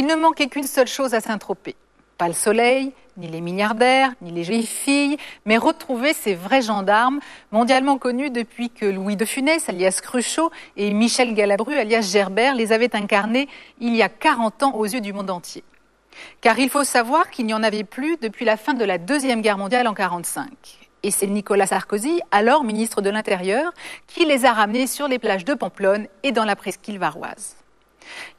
Il ne manquait qu'une seule chose à Saint-Tropez. Pas le soleil, ni les milliardaires, ni les jolies filles, mais retrouver ces vrais gendarmes, mondialement connus depuis que Louis de Funès, alias Cruchot, et Michel Galabru, alias Gerbert, les avaient incarnés il y a 40 ans aux yeux du monde entier. Car il faut savoir qu'il n'y en avait plus depuis la fin de la Deuxième Guerre mondiale en 1945. Et c'est Nicolas Sarkozy, alors ministre de l'Intérieur, qui les a ramenés sur les plages de Pamplonne et dans la presqu'île varoise.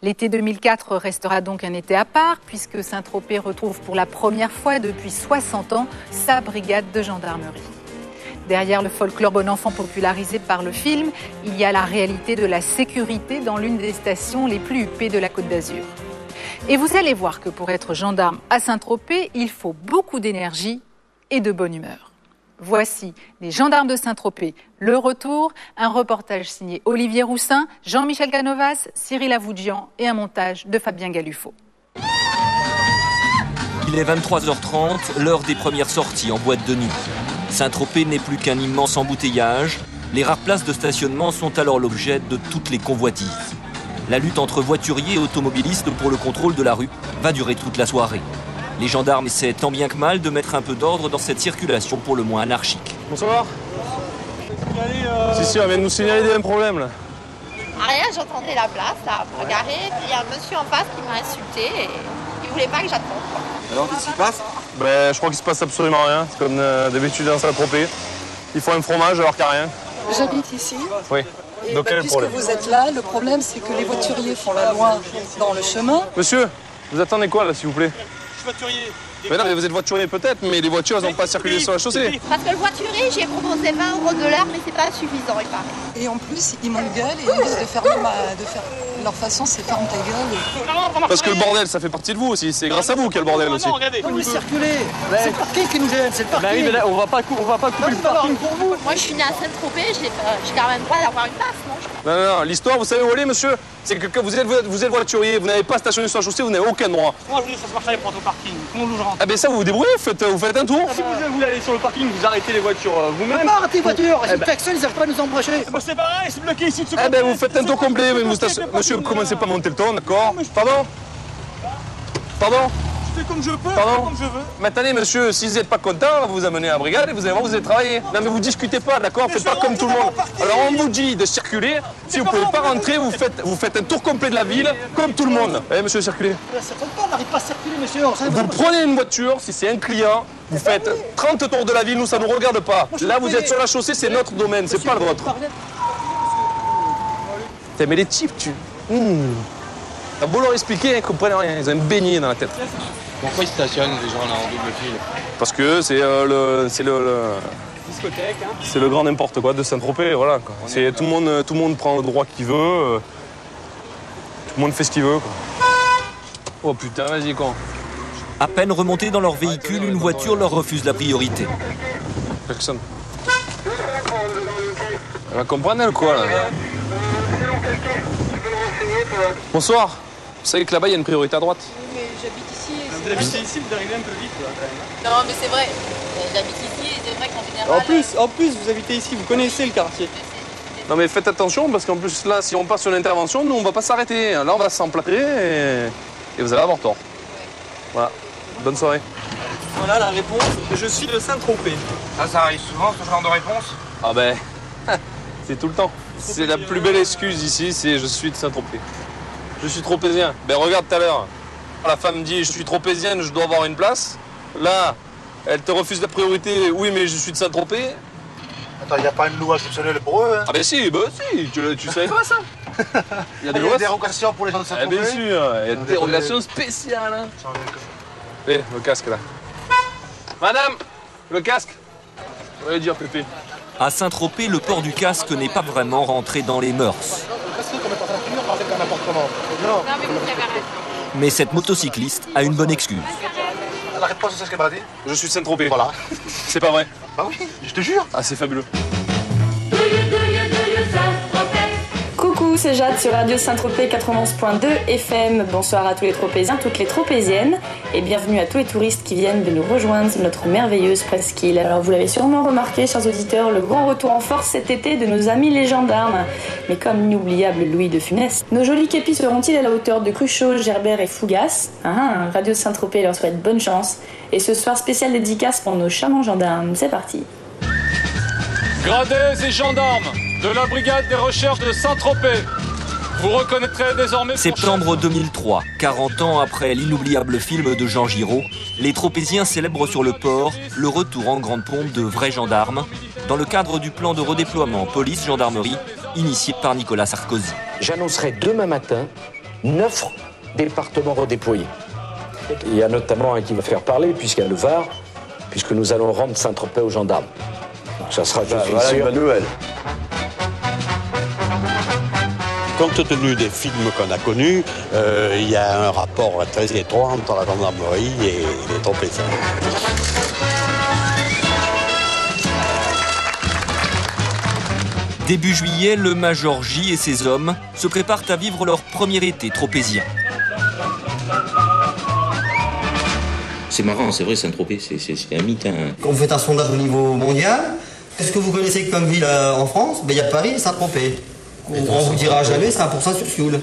L'été 2004 restera donc un été à part, puisque Saint-Tropez retrouve pour la première fois depuis 60 ans sa brigade de gendarmerie. Derrière le folklore bon enfant popularisé par le film, il y a la réalité de la sécurité dans l'une des stations les plus huppées de la Côte d'Azur. Et vous allez voir que pour être gendarme à Saint-Tropez, il faut beaucoup d'énergie et de bonne humeur. Voici les gendarmes de Saint-Tropez, le retour, un reportage signé Olivier Roussin, Jean-Michel Canovas, Cyril Avoudjian et un montage de Fabien Gallufo. Il est 23h30, l'heure des premières sorties en boîte de nuit. Saint-Tropez n'est plus qu'un immense embouteillage. Les rares places de stationnement sont alors l'objet de toutes les convoitises. La lutte entre voituriers et automobilistes pour le contrôle de la rue va durer toute la soirée. Les gendarmes essaient tant bien que mal de mettre un peu d'ordre dans cette circulation pour le moins anarchique. Bonsoir. Si, on vient de nous signaler des problèmes là. Rien, j'entendais la place, là, garée, puis il y a un monsieur en face qui m'a insulté et il voulait pas que j'attende. Alors, qu'est-ce qui se passe? Je crois qu'il se passe absolument rien. C'est comme d'habitude dans Saint-Tropez. Il faut un fromage alors qu'il n'y a rien. J'habite ici. Oui. Et Donc, quel est le puisque problème? vous êtes là, le problème c'est que les voituriers font la loi dans le chemin. Monsieur, vous attendez quoi là, s'il vous plaît? Je suis voiturier. Mais non, mais vous êtes voiturier peut-être, mais les voitures elles n'ont pas circulé sur la chaussée. Parce que le voiturier, j'ai proposé 20 € de l'heure, mais c'est pas suffisant, il paraît. Et en plus, ils m'engueulent et ils me disent de fermer leur façon, c'est ferme ta gueule. Parce que le bordel, ça fait partie de vous aussi. C'est grâce à vous qu'il y a le bordel aussi. Regardez. Vous circulez. C'est le parking qui nous gêne, c'est le parking. Bah oui, mais là, on va pas couper le parking pour vous. Moi, je suis née à Saint-Tropez, j'ai quand même le droit d'avoir une place, non? Non, l'histoire, vous savez où elle est, monsieur? C'est que quand vous êtes voiturier, vous n'avez pas stationné sur la chaussée, vous n'avez aucun droit. Moi, je vous dis, ça se marche pour au parking. Comment je rentre? Ah ben ça, vous vous débrouillez, vous faites un tour. Si vous voulez aller sur le parking, vous arrêtez les voitures vous-même. Pas arrêtez les voitures, si personne, ils savent pas nous embrancher. Bah, c'est pareil, c'est bloqué ici de ce Eh ben vous faites un tour complet, monsieur, commencez pas à monter le ton, d'accord? Pardon? Je fais comme je peux, Pardon? comme je veux. Mais attendez, monsieur, si vous n'êtes pas content, vous amenez à la brigade et vous allez voir, vous allez travailler. Non mais vous discutez pas, d'accord? Faites pas comme tout le monde. Alors on vous dit de circuler, si vous pouvez pas rentrer, vous faites un tour complet de la ville, comme tout le monde. Eh monsieur, circulez. Ça tombe pas, on n'arrive pas à circuler, monsieur. Vous prenez une voiture, si c'est un client, vous faites 30 tours de la ville, nous ça nous regarde pas. Là vous êtes sur la chaussée, c'est notre domaine, c'est pas le vôtre. Putain, mais les types, T'as beau leur expliquer, ils comprennent rien, ils ont un beignet dans la tête. Pourquoi ils stationnent les gens là en double fil? Parce que c'est Discothèque, hein. c'est le grand n'importe quoi de Saint-Tropez, voilà. Quoi. Tout le monde prend le droit qu'il veut, tout le monde fait ce qu'il veut. Quoi. Oh putain, vas-y con. À peine remontés dans leur véhicule, une voiture leur refuse la priorité. Personne. Elle va comprendre elle quoi là. Bonsoir. Vous savez que là-bas il y a une priorité à droite. Mais j'habite ici. Vous habitez ici, vous arrivez un peu vite là, quand même. Non, mais c'est vrai. J'habite ici et c'est vrai qu'en général. En plus, vous habitez ici, vous connaissez le quartier. Non mais faites attention parce qu'en plus là si on passe sur l'intervention, nous on va pas s'arrêter. Là on va s'emplâtrer et vous allez avoir tort. Voilà. Bonne soirée. Voilà la réponse. Je suis de Saint-Tropez. Ça arrive souvent ce genre de réponse? Ah ben, c'est tout le temps. C'est la plus belle excuse ici, c'est je suis de Saint-Tropez. Je suis tropézien. Ben regarde tout à l'heure, la femme dit je suis tropézienne, je dois avoir une place. Là, elle te refuse la priorité, oui mais je suis de Saint-Tropez. Attends, il n'y a pas une loi exceptionnelle pour eux, hein? Ah ben si, tu savais pas ça? Il y a des Il y a lois. des dérogations pour les gens de Ah Saint-Tropez. bien sûr, il y a des dérogations spéciales. Hein. Eh, le casque là. Madame, le casque. On va dire Pépé. À Saint-Tropez, le port du casque n'est pas vraiment rentré dans les mœurs. Non, mais vous avez raison. Mais cette motocycliste a une bonne excuse. La réponse, c'est ce qu'elle m'a dit. Je suis de Saint-Tropez. Voilà. C'est pas vrai. Bah oui, je te jure. Ah, c'est fabuleux. Coucou, c'est Jade sur Radio Saint-Tropez 91.2 FM. Bonsoir à tous les Tropéziens, toutes les Tropéziennes et bienvenue à tous les touristes qui viennent de nous rejoindre sur notre merveilleuse presqu'île. Alors vous l'avez sûrement remarqué, chers auditeurs, le grand retour en force cet été de nos amis les gendarmes. Mais comme l'inoubliable Louis de Funès, nos jolis képis seront-ils à la hauteur de Cruchot, Gerbert et Fougas? Radio Saint-Tropez leur souhaite bonne chance. Et ce soir, spécial dédicace pour nos charmants gendarmes. C'est parti. Gradés et gendarmes de la brigade des recherches de Saint-Tropez, vous reconnaîtrez désormais... Septembre 2003, 40 ans après l'inoubliable film de Jean Giraud, les Tropéziens célèbrent sur le port le retour en grande pompe de vrais gendarmes dans le cadre du plan de redéploiement police-gendarmerie initié par Nicolas Sarkozy. J'annoncerai demain matin 9 départements redéployés. Il y a notamment un qui va faire parler, puisqu'il y a le Var, puisque nous allons rendre Saint-Tropez aux gendarmes. Donc ça sera, je suis sûr, une bonne nouvelle. Compte tenu des films qu'on a connus, il y a un rapport très étroit entre la gendarmerie et les Tropéziens. Début juillet, le Major J et ses hommes se préparent à vivre leur premier été tropézien. C'est marrant, c'est vrai, Saint-Tropez, c'est un mythe. Quand vous faites un sondage au niveau mondial, qu'est-ce que vous connaissez comme ville en France? Il y a Paris et Saint-Tropez. On vous dira jamais, c'est 1% sur Sioule.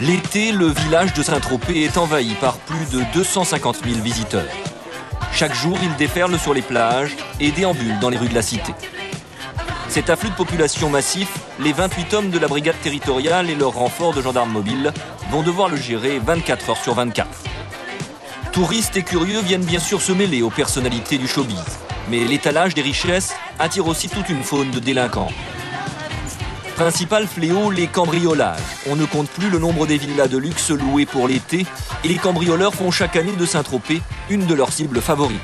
L'été, le village de Saint-Tropez est envahi par plus de 250 000 visiteurs. Chaque jour, ils déferlent sur les plages et déambulent dans les rues de la cité. Cet afflux de population massif, les 28 hommes de la brigade territoriale et leur renfort de gendarmes mobiles vont devoir le gérer 24 heures sur 24. Touristes et curieux viennent bien sûr se mêler aux personnalités du showbiz. Mais l'étalage des richesses attire aussi toute une faune de délinquants. Principal fléau, les cambriolages. On ne compte plus le nombre des villas de luxe louées pour l'été et les cambrioleurs font chaque année de Saint-Tropez une de leurs cibles favorites.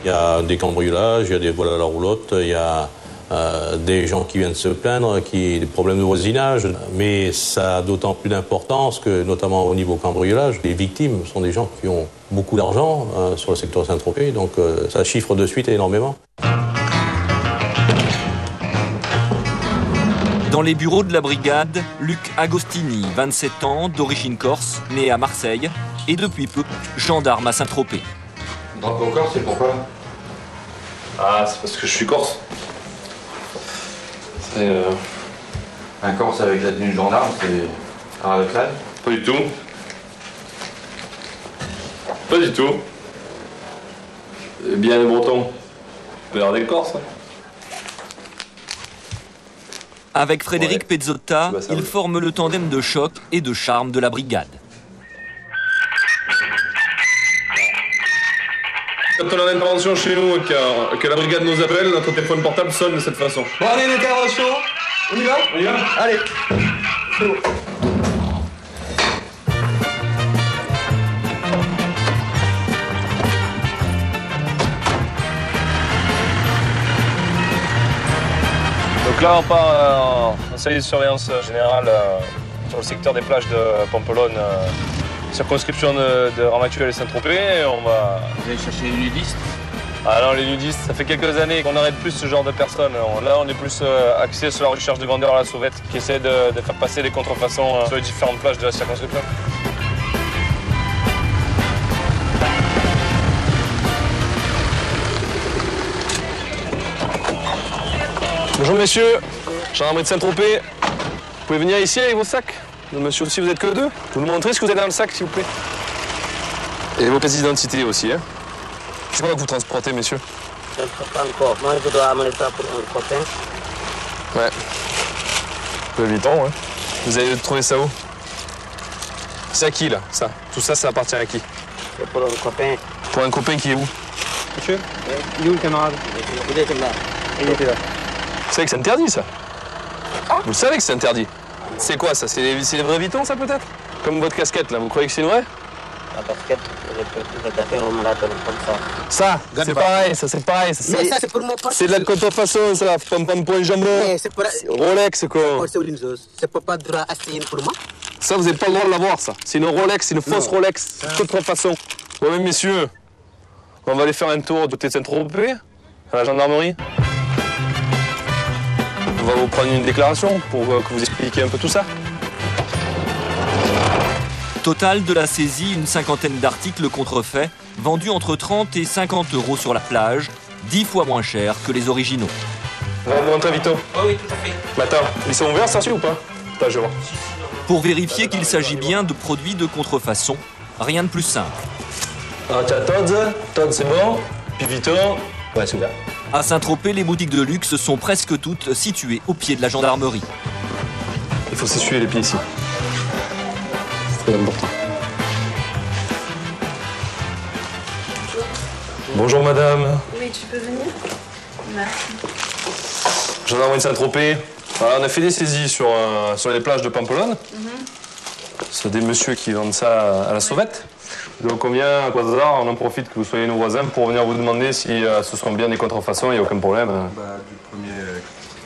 Il y a des cambriolages, il y a des vols à la roulotte, il y a des gens qui viennent se plaindre, des problèmes de voisinage. Mais ça a d'autant plus d'importance que, notamment au niveau cambriolage, les victimes sont des gens qui ont beaucoup d'argent sur le secteur Saint-Tropez, donc ça chiffre de suite énormément. Dans les bureaux de la brigade, Luc Agostini, 27 ans, d'origine corse, né à Marseille, et depuis peu, gendarme à Saint-Tropez. Dans ton corps, c'est pourquoi? Ah, c'est parce que je suis corse. C'est un Corse avec la tenue de gendarme, c'est un avec l'âne? Pas du tout. Pas du tout. C'est bien les Bretons. Tu peux regarder le Corse, hein. Avec Frédéric Pezzotta, ils forment le tandem de choc et de charme de la brigade. Quand on a une intervention chez nous et que la brigade nous appelle, notre téléphone portable sonne de cette façon. Bon allez, l'intervention, on y va? On y va? Allez, c'est bon. Donc là, on part en série de surveillance générale sur le secteur des plages de Pampelonne, circonscription de Ramatuelle et Saint-Tropez. On va... Vous allez chercher les nudistes? Ah non, les nudistes, ça fait quelques années qu'on n'arrête plus ce genre de personnes. Là, on est plus axé sur la recherche de vendeurs à la sauvette qui essaient de faire passer les contrefaçons sur les différentes plages de la circonscription. Bonjour messieurs, gendarmerie de Saint-Tropez. Vous pouvez venir ici avec vos sacs? Monsieur aussi, vous êtes que deux? Vous nous montrez ce que vous avez dans le sac, s'il vous plaît? Et vos pièces d'identité aussi, hein? C'est quoi que vous transportez, messieurs? Je ne sais pas encore. Moi, je dois amener ça pour un copain. Ouais. Un peu évident, hein. Vous avez trouvé ça où? C'est à qui, là, ça? Tout ça, ça appartient à qui? C'est pour un copain. Pour un copain qui est où? Monsieur? Il est où le camarade? Il était là. Il était là. Vous savez que c'est interdit, ça? Vous le savez que c'est interdit? C'est quoi, ça? C'est les vrais Vuitton, ça, peut-être? Comme votre casquette, là, vous croyez que c'est une vraie? La casquette, je vais taper, on me la donne comme ça. Ça, c'est pareil, ça, c'est pareil. Mais ça, c'est pour mon pote. C'est de la contrefaçon, ça, pom pour un jambon. C'est pour... Rolex, quoi. C'est pas droit à signer pour moi? Ça, vous n'avez pas le droit de l'avoir, ça. C'est une Rolex, c'est une fausse Rolex, contrefaçon. Bon, mais messieurs, on va aller faire un tour du côté de Saint-Tropez, à la gendarmerie. On va vous prendre une déclaration pour que vous expliquiez un peu tout ça. Total de la saisie, une cinquantaine d'articles contrefaits, vendus entre 30 et 50 euros sur la plage, 10 fois moins cher que les originaux. On va rentrer, Vito. Oh oui, tout à fait. Mais attends, ils sont ouverts, ça ou pas? Attends, je vois. Pour vérifier qu'il s'agit bien de produits de contrefaçon, rien de plus simple. Ah, tiens, Todd, c'est bon. Puis Vito, ouais, c'est ouvert. À Saint-Tropez, les boutiques de luxe sont presque toutes situées au pied de la gendarmerie. Il faut s'essuyer les pieds ici. C'est très important. Bonjour madame. Oui, tu peux venir. Merci. Gendarmerie de Saint-Tropez. Voilà, on a fait des saisies sur les plages de Pampelonne. C'est des messieurs qui vendent ça à la sauvette. Donc on vient, à quoi hasard, on en profite que vous soyez nos voisins pour venir vous demander si ce seront bien des contrefaçons, il n'y a aucun problème. Du premier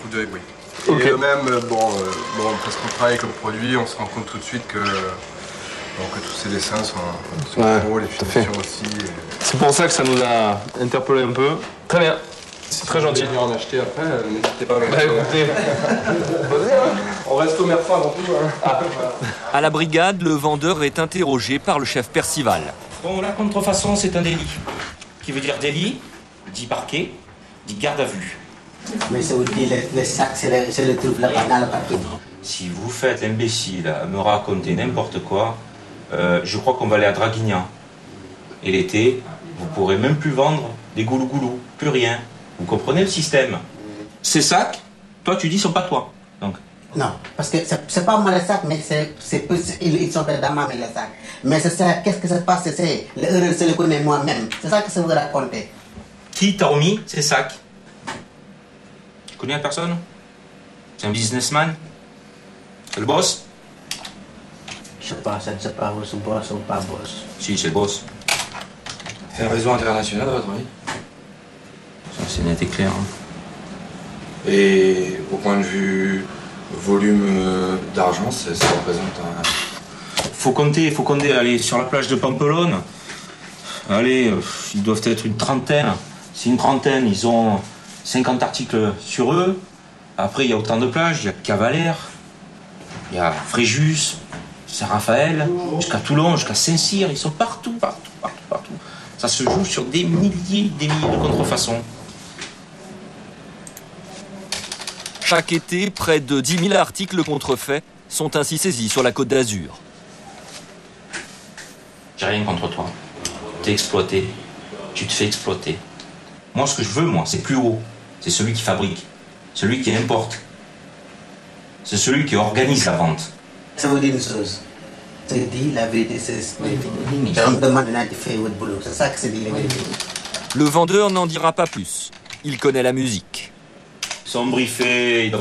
coup d'œil, oui. Okay. Et eux-mêmes, parce qu'on travaille avec le produit, on se rend compte tout de suite que tous ces dessins sont beaux, les finitions aussi. C'est pour ça que ça nous a interpellé un peu. Très bien. C'est très gentil. Si vous voulez en acheter après, n'hésitez pas à me écoutez, on reste commerçant avant tout. À la brigade, le vendeur est interrogé par le chef Percival. Bon, la contrefaçon, c'est un délit. Qui veut dire délit, dit parquet, dit garde à vue. Mais ça vous dit, le sac, c'est le truc là-bas dans le parking. Si vous faites l'imbécile à me raconter n'importe quoi, je crois qu'on va aller à Draguignan. Et l'été, vous pourrez même plus vendre des goulou-goulou, plus rien. Vous comprenez le système? Ces sacs, toi tu dis, sont pas toi. Donc. Non, parce que c'est pas moi le sac, mais ils sont dans ma main le sac. Mais c'est ça, qu'est-ce que ça se passe? C'est l'erreur, c'est le connais moi-même. C'est ça que ça vous raconter. Qui t'a remis ces sacs? Tu connais la personne? C'est un businessman? C'est le boss? Je sais pas, ça ne sais pas où c'est boss ou pas boss. Si, c'est le boss. C'est un réseau international, à votre avis? Ça, c'est net et clair. Hein. Et au point de vue volume d'argent, ça représente un... Faut compter, allez, sur la plage de Pampelonne, allez, ils doivent être une trentaine. C'est une trentaine, ils ont 50 articles sur eux. Après, il y a autant de plages, il y a Cavalère, il y a Fréjus, Saint-Raphaël, jusqu'à Toulon, jusqu'à Saint-Cyr, ils sont partout. Ça se joue sur des milliers de contrefaçons. Chaque été, près de 10 000 articles contrefaits sont ainsi saisis sur la Côte d'Azur. J'ai rien contre toi. T'es exploité. Tu te fais exploiter. Moi, ce que je veux, c'est plus haut. C'est celui qui fabrique. Celui qui importe. C'est celui qui organise la vente. Ça vous dit une chose. C'est dit la vérité, c'est on me demande de faire votre boulot. C'est ça que c'est dit la vérité. Le vendeur n'en dira pas plus. Il connaît la musique. Ils sont briefés,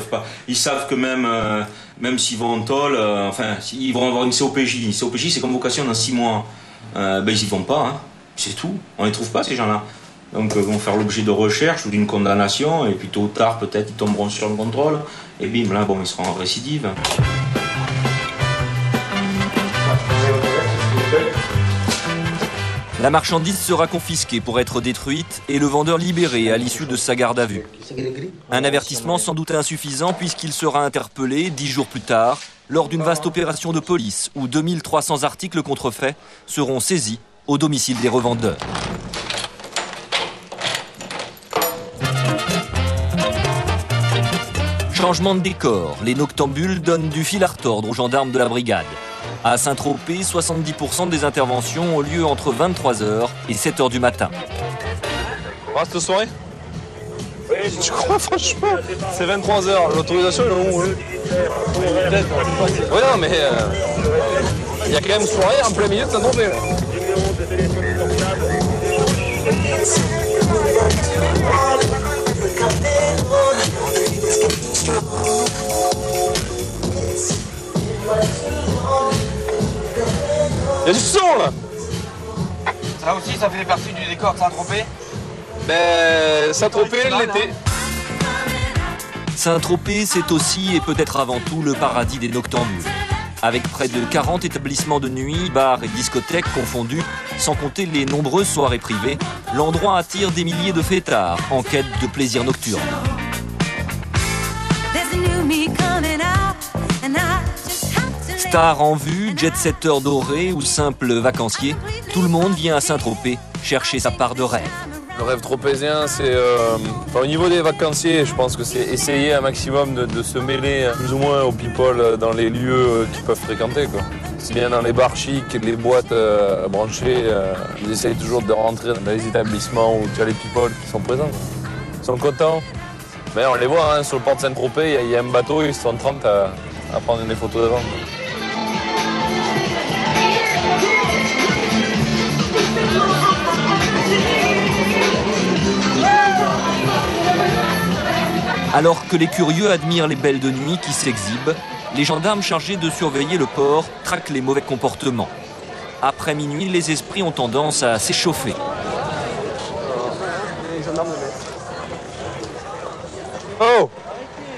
ils savent que même s'ils vont en tôle, ils vont avoir une COPJ. Une COPJ, c'est convocation dans 6 mois. Ils y vont pas, hein. C'est tout. On les trouve pas, ces gens-là. Donc ils vont faire l'objet de recherche ou d'une condamnation, et puis tôt ou tard, peut-être, ils tomberont sur le contrôle. Et bim, là, ils seront en récidive. La marchandise sera confisquée pour être détruite et le vendeur libéré à l'issue de sa garde à vue. Un avertissement sans doute insuffisant puisqu'il sera interpellé 10 jours plus tard lors d'une vaste opération de police où 2300 articles contrefaits seront saisis au domicile des revendeurs. Changement de décor, les noctambules donnent du fil à retordre aux gendarmes de la brigade. À Saint-Tropez, 70% des interventions ont lieu entre 23h et 7h du matin. On reste soirée? Oui, je crois franchement. C'est 23h, l'autorisation est où? Oui, non, mais il y a quand même soirée en plein milieu de Saint-Tropez. Il y a du son là! Ça aussi, ça fait partie du décor de Saint-Tropez? Saint-Tropez l'été. Saint-Tropez, c'est aussi et peut-être avant tout le paradis des noctambules. Avec près de 40 établissements de nuit, bars et discothèques confondus, sans compter les nombreuses soirées privées, l'endroit attire des milliers de fêtards en quête de plaisir nocturne. Stars en vue, jet-setteurs dorés ou simples vacanciers, tout le monde vient à Saint-Tropez chercher sa part de rêve. Le rêve tropézien, c'est au niveau des vacanciers, je pense que c'est essayer un maximum de se mêler plus ou moins aux people dans les lieux qu'ils peuvent fréquenter, quoi. C'est bien dans les bars chics, les boîtes branchées, ils essayent toujours de rentrer dans les établissements où tu as les people qui sont présents, quoi. Ils sont contents. Mais on les voit, hein, sur le port de Saint-Tropez, il y a un bateau, ils sont 30 à prendre des photos devant, quoi. Alors que les curieux admirent les belles de nuit qui s'exhibent, les gendarmes chargés de surveiller le port traquent les mauvais comportements. Après minuit, les esprits ont tendance à s'échauffer. Oh!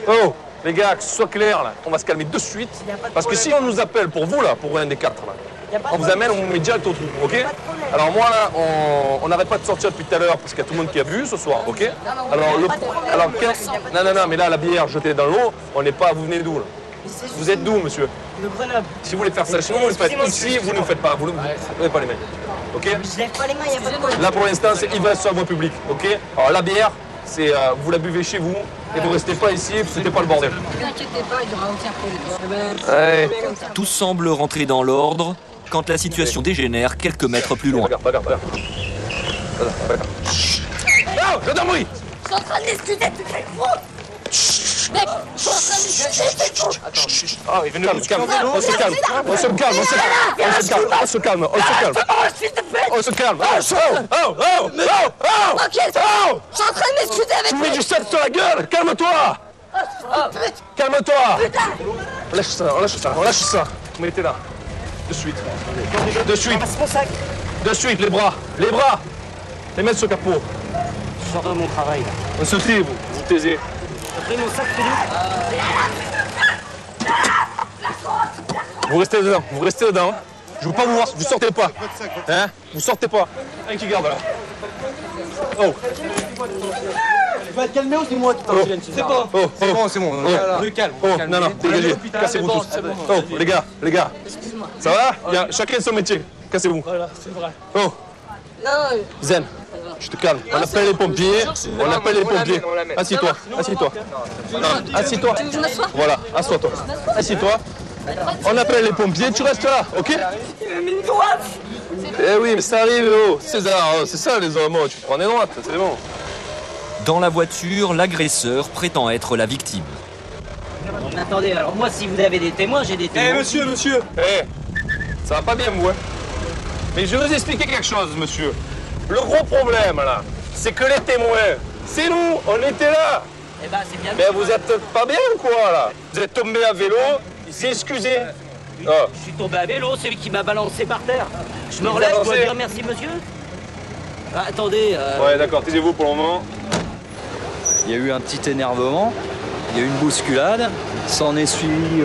Oh! Les gars, que ce soit clair, là, on va se calmer de suite. Parce que si on nous appelle pour vous, là, pour un des quatre, là, on vous amène, on vous met direct au trou, ok? Alors moi, là, on n'arrête pas de sortir depuis tout à l'heure parce qu'il y a tout le monde qui a bu ce soir, ok? Non, mais là, la bière jetée dans l'eau, on n'est pas, vous venez d'où, là? Vous êtes d'où, monsieur? De Grenoble. Si vous voulez faire ça, sinon vous le faites ici, vous ne le faites pas, vous ne levez pas les mains, ok? Je lève pas les mains, il n'y a pas de problème. Là, pour l'instant, c'est ivresse sur la voie publique, ok? Alors la bière, c'est vous la buvez chez vous et vous restez pas ici, c'était pas le bordel. Ne vous inquiétez pas, il n'y aura aucun problème. Tout semble rentrer dans l'ordre quand la situation dégénère quelques mètres plus loin. Regarde. Oh, gendarmerie! Je suis en train de discuter, tu fais le fou! Mec, je suis en train de discuter, tu fais le fou! Ah, il vient nous calme, on se calme. Oh, s'il te plaît! Ok, je suis en train de m'excuser avec Tu mets du sel sur la gueule! Calme-toi! Calme-toi! On lâche ça. Mettez là. De suite. De suite, les bras. Les mettre sur le capot. Je sors de mon travail, là. On se tait, vous taisez. Après mon sac, Vous restez dedans. Je veux pas vous voir, vous sortez pas. Hein? Vous sortez pas. Un qui garde là. Oh. Tu vas te calmer ou c'est moi qui t'en gêne? C'est bon. C'est bon. Calme. Non, dégagez. Cassez-vous tous. Oh, les gars. Ça va? Bien, chacun son métier. Cassez-vous. Voilà, c'est vrai. Oh. Non. Zen, je te calme. On appelle les pompiers. Assieds-toi. Assieds-toi. Voilà, assois-toi. Assieds-toi. On appelle les pompiers, tu restes là, ok? Eh oui, mais ça arrive, oh. César, c'est ça les hommes, tu prends des droites, c'est bon. Dans la voiture, l'agresseur prétend être la victime. Attendez, alors moi, si vous avez des témoins, j'ai des témoins. Eh, monsieur. Ça va pas bien, vous, hein? Mais je vais vous expliquer quelque chose, monsieur. Le gros problème, là, c'est que les témoins, c'est nous, on était là. Eh ben, c'est bien. Mais vous êtes pas bien ou quoi, là? Vous êtes tombé à vélo, il s'est excusé. Je suis tombé à vélo, c'est lui qui m'a balancé par terre. Je me relève, je dois dire merci, monsieur. Ah, attendez. Ouais, d'accord, taisez-vous pour le moment. Il y a eu un petit énervement, il y a eu une bousculade, s'en est suivi.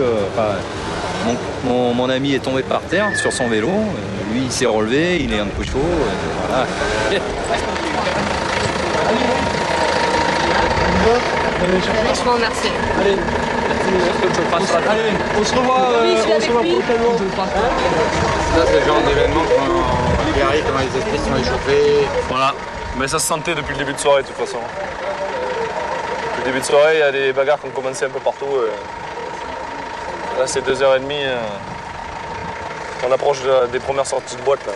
Mon ami est tombé par terre sur son vélo, lui il s'est relevé, il est un peu chaud, voilà. Franchement, merci. Allez, on se revoit prochainement. Ça, c'est le genre d'événement qui arrive quand les esprits sont échauffés. Voilà, mais ça se sentait depuis le début de soirée de toute façon. Depuis le début de soirée, il y a des bagarres qui ont commencé un peu partout. Là, c'est 2h30. On approche des premières sorties de boîte. Là.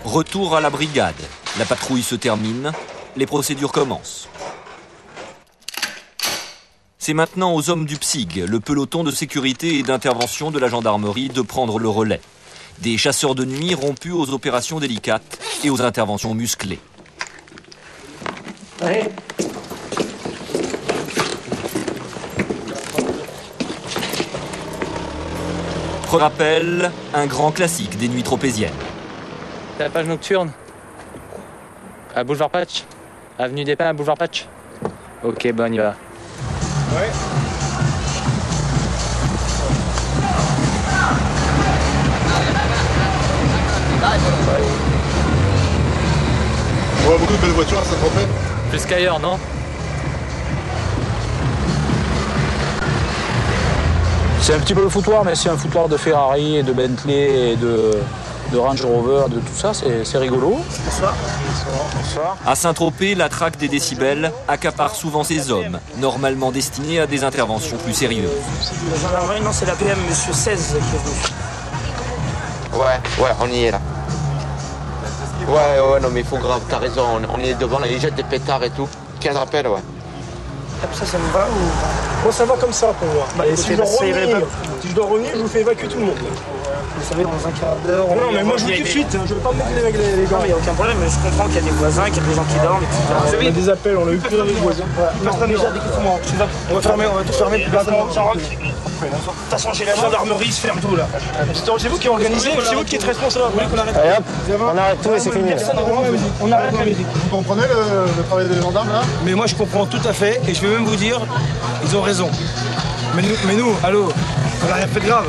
Retour à la brigade. La patrouille se termine. Les procédures commencent. C'est maintenant aux hommes du PSIG, le peloton de sécurité et d'intervention de la gendarmerie, de prendre le relais. Des chasseurs de nuit rompus aux opérations délicates et aux interventions musclées. Allez. Rappel, un grand classique des nuits tropéziennes. C'est la page nocturne. À Boulevard Patch. Avenue des Pins à Boulevard Patch. Ok, bon, on y va. Ouais. voit beaucoup de belles voitures à Saint-Tropez. Plus qu'ailleurs, non? C'est un petit peu le foutoir, mais c'est un foutoir de Ferrari et de Bentley et de Range Rover, de tout ça, c'est rigolo. Bonsoir. Bonsoir. À Saint-Tropez, la traque des décibels accapare souvent ces hommes, normalement destinés à des interventions plus sérieuses. La gendarmerie, non, c'est la PM, monsieur 16 qui est venu. Ouais, on y est là. Ouais, non, mais il faut grave, t'as raison, on est devant, là, ils jettent des pétards et tout. 15 rappels, ouais. Ça me va ou... Moi, ça va comme ça pour moi. Et si je dois revenir, je vous fais évacuer tout le monde. Vous savez, dans un quart d'heure... Non, mais moi, je vous dis tout de suite, je ne veux pas me mettre avec les gars. Non, il n'y a aucun problème, je comprends qu'il y a des voisins, qu'il y a des gens qui dorment, etc. On a des appels, on a eu plusieurs voisins. On va tout fermer, plus personne. De toute façon, chez la gendarmerie, il se ferme tout là. C'est vous qui organisez, c'est vous qui êtes responsable. Allez hop, on arrête tout et c'est fini. On arrête la musique. Vous comprenez le travail des gendarmes là? Mais moi je comprends tout à fait et je vais même vous dire, ils ont raison. Mais nous, allô, on n'a rien fait de grave.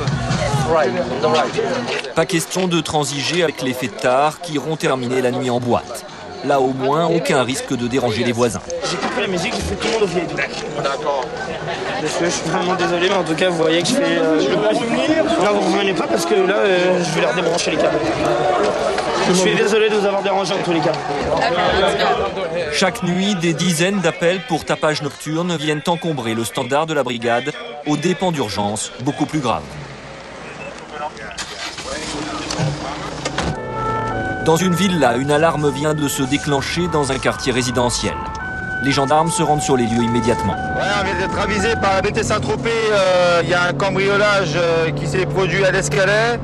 Pas question de transiger avec les fêtards qui iront terminer la nuit en boîte. Là au moins, aucun risque de déranger les voisins. J'ai coupé la musique, j'ai fait tout le monde au vieil. D'accord. Je suis vraiment désolé, mais en tout cas, vous voyez que je fais... je peux pas venir. Non, vous revenez pas parce que là, je vais leur débrancher les câbles. Je suis désolé de vous avoir dérangé en tous les cas. Chaque nuit, des dizaines d'appels pour tapage nocturne viennent encombrer le standard de la brigade aux dépens d'urgence beaucoup plus graves. Dans une villa, une alarme vient de se déclencher dans un quartier résidentiel. Les gendarmes se rendent sur les lieux immédiatement. Ouais, on vient d'être avisé par la BT Saint-Tropez. Il y a un cambriolage qui s'est produit à l'Escalet.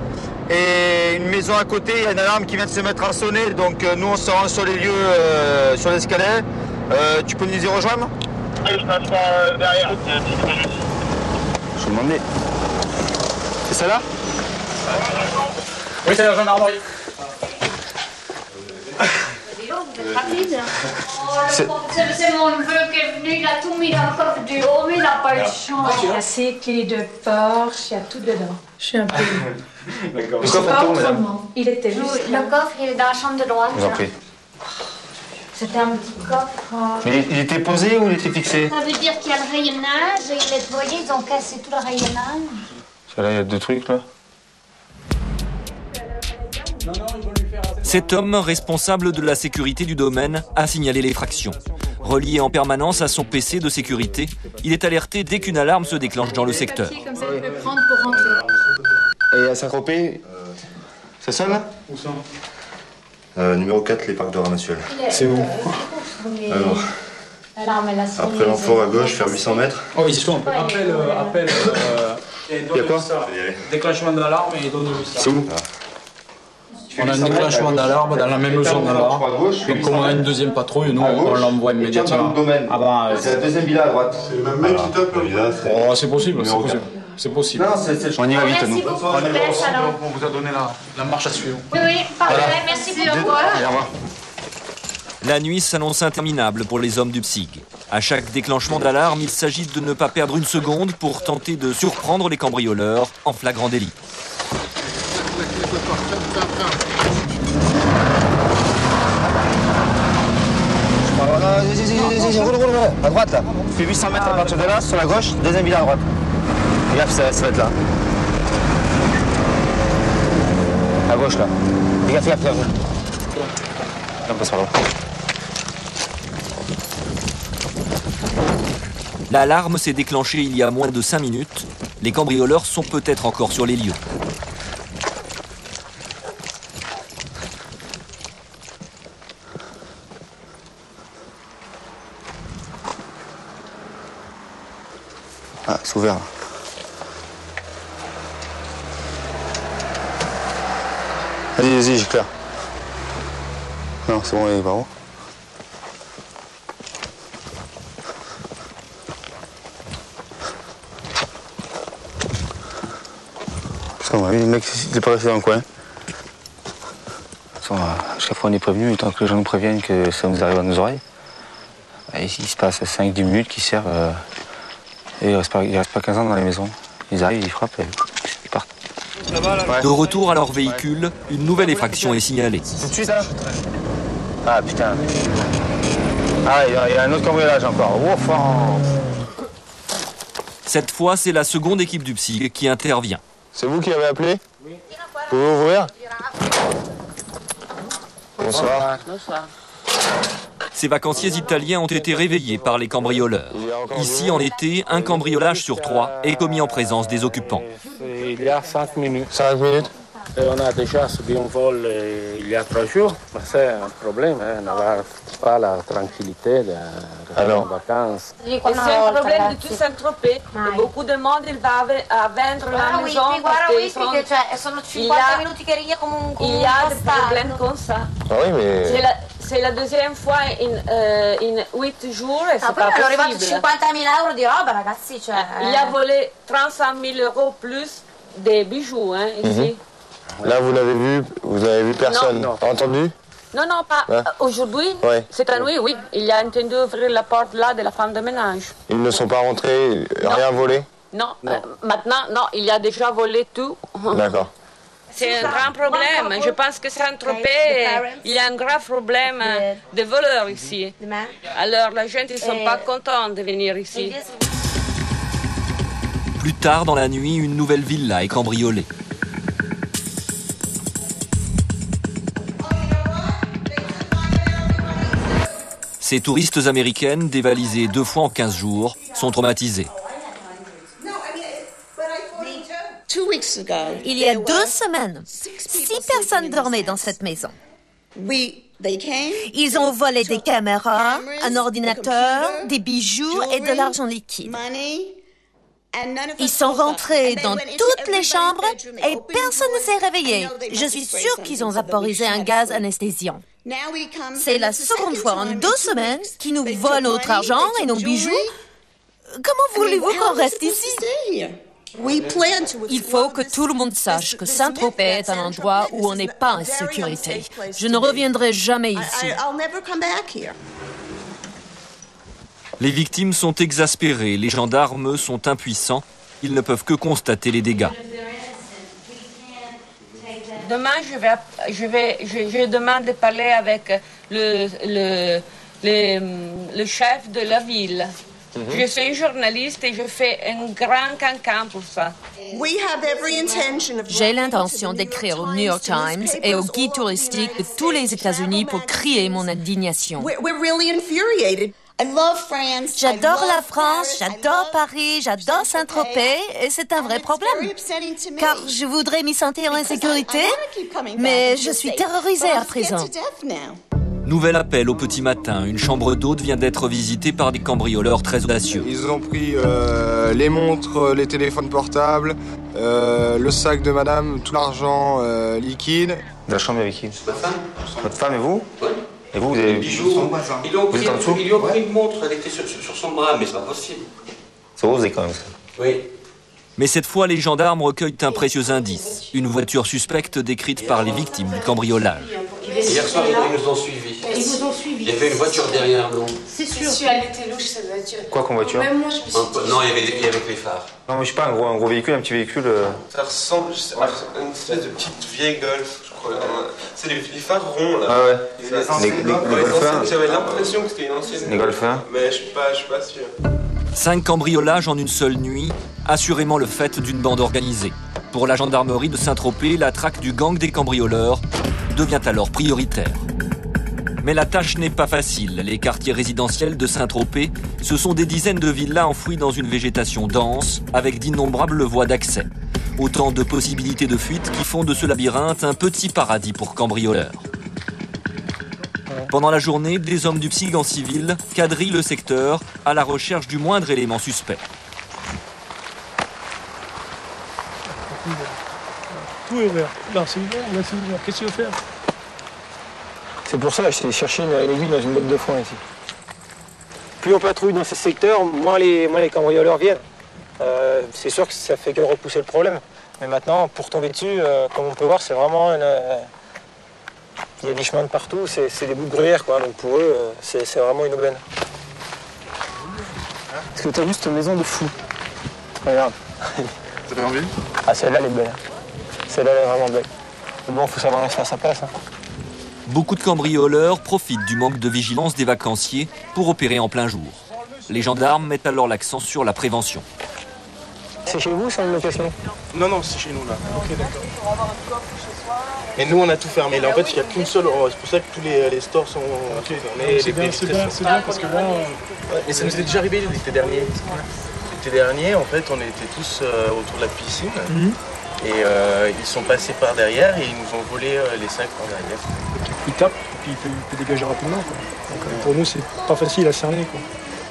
Et une maison à côté, il y a une alarme qui vient de se mettre à sonner. Donc nous, on se rend sur les lieux, sur l'Escalet. Tu peux nous y rejoindre? Oui, je passe par derrière. Je vous demandais. C'est ça là? Oui, c'est la gendarmerie. Vous êtes rapide. C'est mon neveu qui est venu, il a tout mis dans le coffre du haut, mais il n'a pas eu de chance. Il y a ses clés de Porsche, il y a tout dedans. Je suis un peu... D'accord. Je sais pas autrement. Il était juste... Le coffre, il est dans la chambre de droite. Je vous en prie. C'était un petit coffre. Mais il était posé ou il était fixé? Ça veut dire qu'il y a le rayonnage, et vous voyez, ils ont cassé tout le rayonnage. Là, il y a deux trucs là. Cet homme, responsable de la sécurité du domaine, a signalé l'effraction. Relié en permanence à son PC de sécurité, il est alerté dès qu'une alarme se déclenche dans le secteur. Comme ça, il peut prendre pour rentrer. Et à Saint-Tropez, ça sonne là? Où ça? Numéro 4, les parcs de Ramasuel. C'est où? Alors, après l'amphore à gauche, faire 800 mètres. Oh, ils sont appel. Il y a quoi? Déclenchement d'alarme et donne le C'est où? On a un déclenchement d'alarme dans la même zone là. Et comme on a une deuxième patrouille, nous on l'envoie immédiatement. C'est la deuxième villa à droite. C'est le même mec qui tape là. Oh, c'est possible, c'est possible. C'est possible. On y va vite, nous. On vous a donné la marche à suivre. Oui, parfait, merci beaucoup. Au revoir. La nuit s'annonce interminable pour les hommes du PSIG. À chaque déclenchement d'alarme, il s'agit de ne pas perdre une seconde pour tenter de surprendre les cambrioleurs en flagrant délit. Vas-y, roule, à droite là. Tu fais 800 mètres à partir de là, sur la gauche, deuxième villa à droite. Regarde, ça va être là. À gauche là. Fais gaffe. On passe par là. L'alarme s'est déclenchée il y a moins de 5 minutes. Les cambrioleurs sont peut-être encore sur les lieux. Ah, c'est ouvert. Vas-y, j'éclaire. Non, c'est bon, il est par où? Parce qu'à mon avis, le mec, il est pas resté dans le coin. Chaque fois, on est prévenu, tant que les gens nous préviennent que ça nous arrive à nos oreilles. Et ici, il se passe 5-10 minutes qu'ils servent. Et il reste pas 15 ans dans la maison. Ils arrivent, ils frappent et ils partent. De retour à leur véhicule, une nouvelle effraction est signalée. Tout de suite, hein? Ah putain. Ah, il y a un autre cambriolage encore. Ouf, hein. Cette fois, c'est la seconde équipe du PSIG qui intervient. C'est vous qui avez appelé? Oui. Pouvez-vous ouvrir? Bonsoir. Bonsoir. Ces vacanciers italiens ont été réveillés par les cambrioleurs. Ici, en été, un cambriolage sur 3 est commis en présence des occupants. Il y a 5 minutes. 5 minutes? Et on a déjà subi un vol il y a 3 jours. C'est un problème, n'avoir pas la tranquillité de rester en vacances. E c'est un problème de tout Saint-Tropez. Beaucoup de monde il va à vendre la maison parce qu'il il y a des problèmes comme ça. Ah oui, mais... C'est la deuxième fois in 8 jours et c'est pas hanno arrivato possible. 50.000 euro di roba, ragazzi. Cioè, Il a volé 35 000 euros plus des bijoux ici. Là, vous l'avez vu, vous avez vu personne? Non. Entendu? Non, non, pas aujourd'hui. Ouais. Cette nuit, oui. Il a entendu ouvrir la porte là de la femme de ménage. Ils ne sont pas rentrés, rien volé? Non, maintenant, non, il a déjà volé tout. D'accord. C'est un grand problème. Je pense que Saint-Tropez, il y a un grave problème de voleurs ici. Alors, la gente, ils ne sont pas contents de venir ici. Plus tard dans la nuit, une nouvelle villa est cambriolée. Ces touristes américaines, dévalisées 2 fois en 15 jours, sont traumatisées. Il y a 2 semaines, 6 personnes dormaient dans cette maison. Ils ont volé des caméras, un ordinateur, des bijoux et de l'argent liquide. Ils sont rentrés dans toutes les chambres et personne ne s'est réveillé. Je suis sûre qu'ils ont vaporisé un gaz anesthésiant. C'est la seconde fois en 2 semaines qu'ils nous volent notre argent et nos bijoux. Comment voulez-vous qu'on reste ici? Il faut que tout le monde sache que Saint-Tropez est un endroit où on n'est pas en sécurité. Je ne reviendrai jamais ici. Les victimes sont exaspérées, les gendarmes sont impuissants, ils ne peuvent que constater les dégâts. Demain, je demande de parler avec le chef de la ville. Je suis journaliste et je fais un grand cancan pour ça. J'ai l'intention d'écrire au New York Times et au guide touristique de tous les États-Unis pour crier mon indignation. J'adore la France, j'adore Paris, j'adore Saint-Tropez et c'est un vrai problème. Car je voudrais m'y sentir en sécurité, mais je suis terrorisée à présent. Nouvel appel au petit matin. Une chambre d'hôte vient d'être visitée par des cambrioleurs très audacieux. Ils ont pris les montres, les téléphones portables, le sac de madame, tout l'argent liquide. La chambre avec qui? Ma femme. Votre femme et vous? Oui. Et vous avez... Les bijoux, ils lui ont pris une montre, elle était sur son bras, mais c'est pas possible. C'est osé quand même. Oui. Mais cette fois, les gendarmes recueillent un précieux indice. Une voiture suspecte décrite par les victimes du cambriolage. Hier soir, ils nous ont suivis. Ils vous ont suivis. Il y avait une voiture derrière nous. C'est sûr. Elle était louche, cette voiture. Quoi comme voiture? Même moi, je me suis dit... Non, il y avait les phares. Non, mais je sais pas, un gros véhicule, un petit véhicule. Ça ressemble à une espèce de petite vieille Golf, je crois. C'est les phares ronds, là. Ah ouais. Les golfins. J'avais l'impression que c'était une ancienne. Les golfins. Mais je suis pas sûr. 5 cambriolages en une seule nuit, assurément le fait d'une bande organisée. Pour la gendarmerie de Saint-Tropez, la traque du gang des cambrioleurs devient alors prioritaire. Mais la tâche n'est pas facile. Les quartiers résidentiels de Saint-Tropez, ce sont des dizaines de villas enfouies dans une végétation dense, avec d'innombrables voies d'accès. Autant de possibilités de fuite qui font de ce labyrinthe un petit paradis pour cambrioleurs. Pendant la journée, des hommes du PSIG en civil quadrillent le secteur à la recherche du moindre élément suspect. Tout est ouvert. Là, c'est ouvert, là, c'est ouvert. Qu'est-ce que tu veux faire? C'est pour ça que j'étais chercher une aiguille dans une botte de foin ici. Plus on patrouille dans ces secteurs, moins les cambrioleurs viennent. C'est sûr que ça fait que repousser le problème. Mais maintenant, pour tomber dessus, comme on peut voir, c'est vraiment il y a des chemins de partout, c'est des bouts de bruyère, quoi. Donc pour eux, c'est vraiment une aubaine. Est-ce que tu as vu cette maison de fou? Regarde. T'as pas envie? Ah, celle-là, elle est belle. Celle-là, elle est vraiment belle. Mais bon, faut savoir rester à sa place. Hein. Beaucoup de cambrioleurs profitent du manque de vigilance des vacanciers pour opérer en plein jour. Les gendarmes mettent alors l'accent sur la prévention. C'est chez vous, ça, une location? Non, non, c'est chez nous, là. Ok, d'accord. Mais nous, on a tout fermé. Là, en fait, il n'y a qu'une seule. C'est pour ça que tous les stores sont fermés. C'est bien, parce que là... Et ça nous est déjà arrivé l'été dernier. L'été dernier, en fait, on était tous autour de la piscine. Et ils sont passés par derrière et ils nous ont volé les 5 par derrière. Il tape, puis il peut dégager rapidement, quoi. Donc, pour nous, c'est pas facile à cerner, quoi.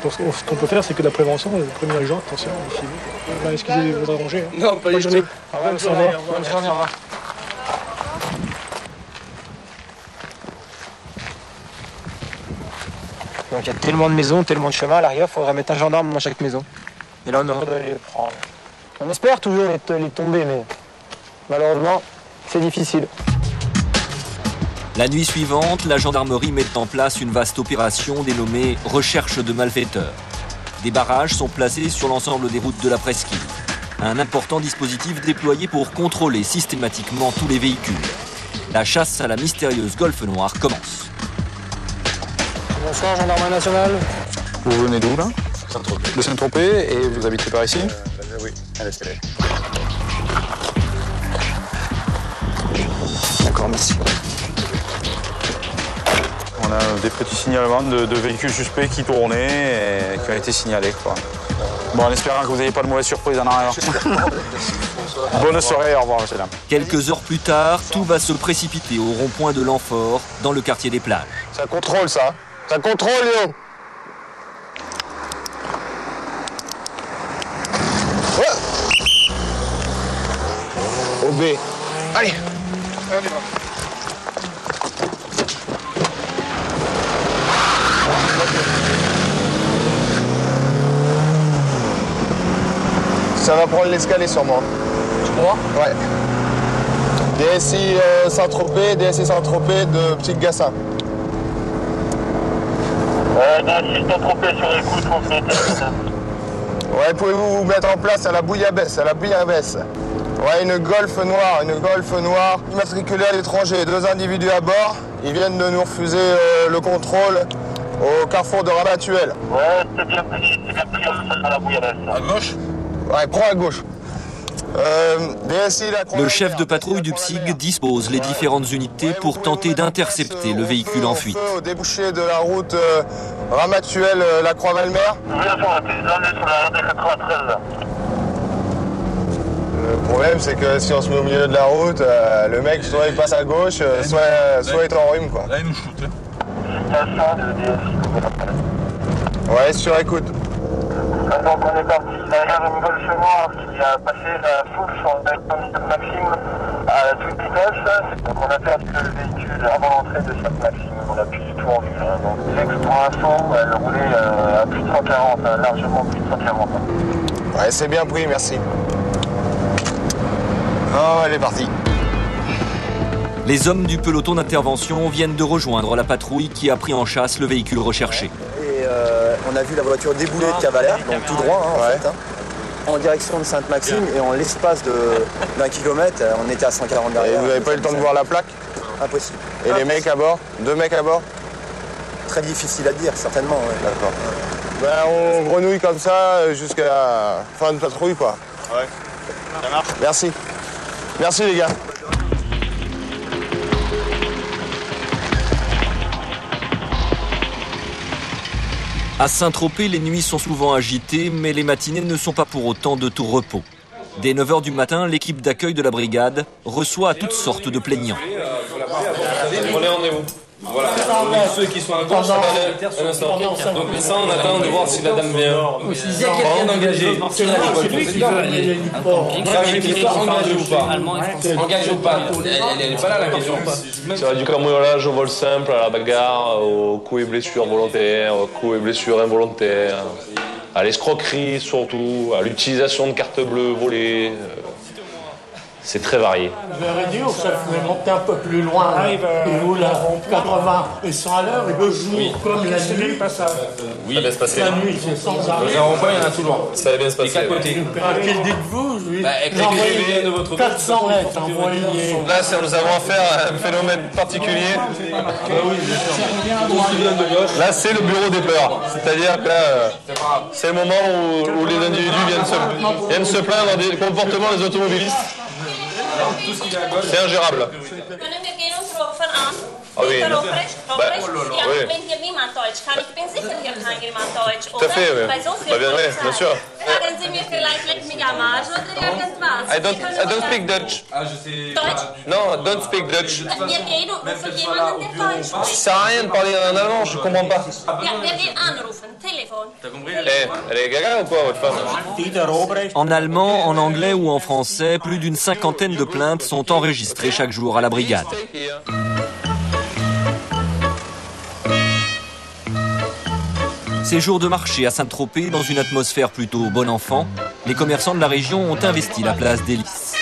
Donc, ce qu'on peut faire, c'est que la prévention, le premier jour, attention, méfiez-vous. Excusez votre rangée. Hein. Non, pas du tout. Bonne journée, au revoir. Donc il y a tellement de maisons, tellement de chemins, à l'arrière, il faudrait mettre un gendarme dans chaque maison. Et là, on devrait les prendre. On espère toujours les tomber, mais malheureusement, c'est difficile. La nuit suivante, la gendarmerie met en place une vaste opération dénommée « Recherche de malfaiteurs ». Des barrages sont placés sur l'ensemble des routes de la presqu'île. Un important dispositif déployé pour contrôler systématiquement tous les véhicules. La chasse à la mystérieuse Golf Noire commence. Bonsoir, gendarmerie nationale. Vous venez d'où, là? De Saint-Tropez, et vous habitez par ici? Oui, à l'escalier. D'accord, merci. On a des petits signalements de véhicules suspects qui tournaient et qui ont été signalés, quoi. Bon, en espérant que vous n'ayez pas de mauvaises surprises en arrière. Bonne soirée, au revoir, monsieur dame. Quelques heures plus tard, tout va se précipiter au rond-point de l'Amphore, dans le quartier des plages. Ça contrôle, ça. Ça contrôle, Léo. OB. Allez. Ça va prendre l'escalier sur moi. Tu crois? Ouais. DSI Saint-Tropez, DSI Saint-Tropez de Petit Gassin. DSI Saint-Tropez sur écoute, on fait. Ouais, pouvez-vous vous mettre en place à la bouillabaisse, Ouais, une Golf Noire, immatriculée à l'étranger, 2 individus à bord. Ils viennent de nous refuser le contrôle au carrefour de Ramatuelle. Ouais, c'est bien pris, à la bouillabaisse. À gauche? Ouais, prends à gauche. DSI, le chef de patrouille du PSIG dispose les différentes unités pour tenter d'intercepter le véhicule en fuite. Au débouché de la route Ramatuelle-La Croix-Valmer. Le problème, c'est que si on se met au milieu de la route, le mec, soit il passe à gauche, soit il est en rhume, quoi. Là, il nous shoot, Ouais, sur écoute. Donc on est parti, derrière une nouvelle chemin qui a passé la foule sur le Maxime à toute vitesse. Donc on a perdu le véhicule avant l'entrée de cette Maxime, on n'a plus du tout en vue. Donc l'ex pour l'instant, elle roulait à plus de 140, largement plus de 140. Ouais, c'est bien pris, merci. Oh, elle est partie. Les hommes du peloton d'intervention viennent de rejoindre la patrouille qui a pris en chasse le véhicule recherché. On a vu la voiture débouler de Cavalère, donc tout droit en fait, en direction de Sainte-Maxime, et en l'espace d'1 kilomètre, on était à 140 derrière. Et vous n'avez pas eu le temps de voir la plaque? Impossible. Et les mecs à bord? 2 mecs à bord? Très difficile à dire, certainement. Ouais. D'accord. Ben, on grenouille comme ça jusqu'à la fin de patrouille, quoi. Ouais, ça marche. Merci. Merci les gars. À Saint-Tropez, les nuits sont souvent agitées, mais les matinées ne sont pas pour autant de tout repos. Dès 9h du matin, l'équipe d'accueil de la brigade reçoit toutes sortes de plaignants. Prenez rendez-vous. Voilà, ceux qui sont à gauche, un instant. Donc ça, on attend de voir si la dame vient. Rien d'engagé. Engagé ou pas? Engagé ou pas? Elle n'est pas là la question. Ça va du cambriolage au vol simple, à la bagarre, aux coups et blessures volontaires, aux coups et blessures involontaires, à l'escroquerie surtout, à l'utilisation de cartes bleues volées. C'est très varié. Je leur ai dit, ça pouvait monter un peu plus loin. Ils roulent à 80 et 100 à l'heure, et le jour, comme la nuit, Oui, ça va bien se passer. La nuit, c'est sans arrêt. Le rond-point, il y en a toujours. Ça va bien se passer. Quel dites-vous? J'ai envoyé 400 lettres, envoyées. Là, nous avons affaire à un phénomène particulier. Là, c'est le bureau des peurs. C'est-à-dire que là, c'est le moment où les individus viennent se plaindre des comportements des automobilistes. C'est ingérable. Ah oui. Bah, oui. Tout à fait, oui. Bah, bien sûr. I don't speak Dutch. Non, don't speak Dutch. Ça sert à rien de parler en allemand, je comprends pas. Elle est gaga ou quoi, votre femme? En allemand, en anglais ou en français, plus d'une 50aine de plaintes sont enregistrées chaque jour à la brigade. Ces jours de marché à Saint-Tropez, dans une atmosphère plutôt bon enfant, les commerçants de la région ont investi la place d'Hélice. Ça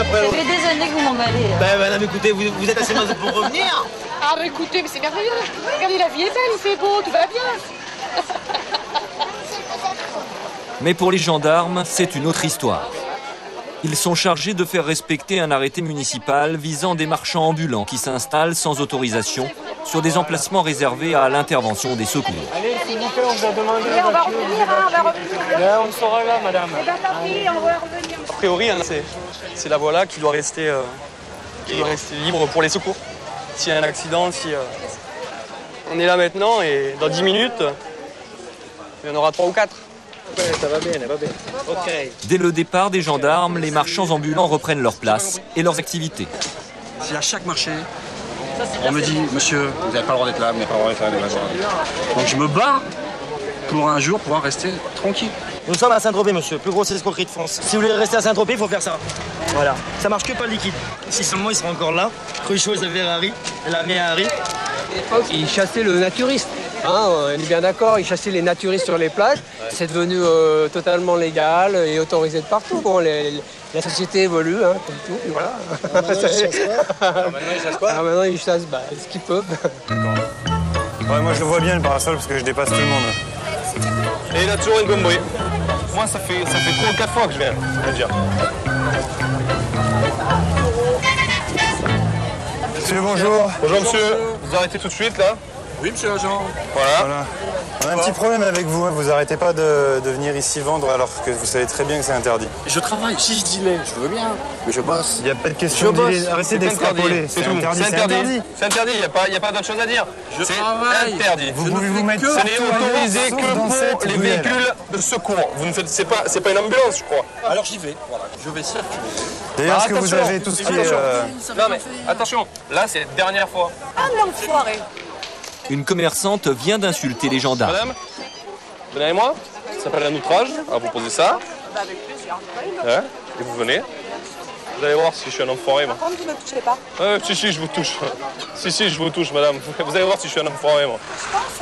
fait des années que vous m'en allez. Madame, écoutez, vous êtes assez mince pour revenir. Ah, mais écoutez, mais c'est merveilleux. Regardez, la vie est belle, il fait beau, tout va bien. Mais pour les gendarmes, c'est une autre histoire. Ils sont chargés de faire respecter un arrêté municipal visant des marchands ambulants qui s'installent sans autorisation sur des emplacements réservés à l'intervention des secours. Allez, s'il vous plaît, on vous a demandé la On va voiture. revenir, on va revenir. On sera là, madame. Eh bien, tant pis, on va revenir. A priori, c'est la voie là qui doit rester libre pour les secours. S'il y a un accident, on est là maintenant et dans 10 minutes, il y en aura 3 ou 4. Ouais, ça va bien, ça va bien. Ok. Dès le départ des gendarmes, les marchands ambulants reprennent leur place et leurs activités. Si à chaque marché, on me dit, monsieur, vous n'avez pas le droit d'être là, vous n'avez pas le droit d'être là, donc je me bats pour un jour pouvoir rester tranquille. Nous sommes à Saint-Tropez, monsieur, plus grosse escroquerie de France. Si vous voulez rester à Saint-Tropez, il faut faire ça. Voilà, ça marche que pas le liquide. Si seulement il sera encore là, Cruchot et sa Ferrari, et la Ferrari. À l'époque, ils chassaient le naturiste. On est bien d'accord, ils chassaient les naturistes sur les plages. C'est devenu totalement légal et autorisé de partout. Bon, la société évolue, comme tout, et voilà. Maintenant, ils chassent quoi? Maintenant, ils chassent ce qu'ils peuvent. Ouais, moi je le vois bien le parasol parce que je dépasse tout le monde. Et il a toujours encombré. Moi, ça fait 3 ou 4 fois que je viens, je veux dire. Monsieur, bonjour. Bonjour, monsieur. Vous arrêtez tout de suite, là? Oui, monsieur l'agent. Voilà. On a un petit problème avec vous, hein. Vous arrêtez pas de venir ici vendre alors que vous savez très bien que c'est interdit. Je travaille, si je dealais, je veux bien, mais je bosse. Il n'y a pas de question de dealer. Arrêtez d'extrapoler. C'est interdit. C'est interdit. C'est interdit, il n'y a pas d'autre chose à dire. C'est interdit. Vous pouvez vous mettre Ce n'est autorisé que pour les véhicules de secours. C'est pas une ambulance, je crois. Alors j'y vais, voilà, je vais circuler. D'ailleurs, est-ce que vous avez tout ce qui est... Non mais attention, là c'est la dernière fois. Ah, l'enfoiré. Une commerçante vient d'insulter les gendarmes. Madame, venez avec moi. Ça s'appelle un outrage. Alors vous posez ça. Avec plaisir. Ouais. Et vous venez. Vous allez voir si je suis un enfoiré, moi. Par contre, vous ne me touchez pas. Si, je vous touche. Si, je vous touche, madame. Vous allez voir si je suis un enfoiré, moi.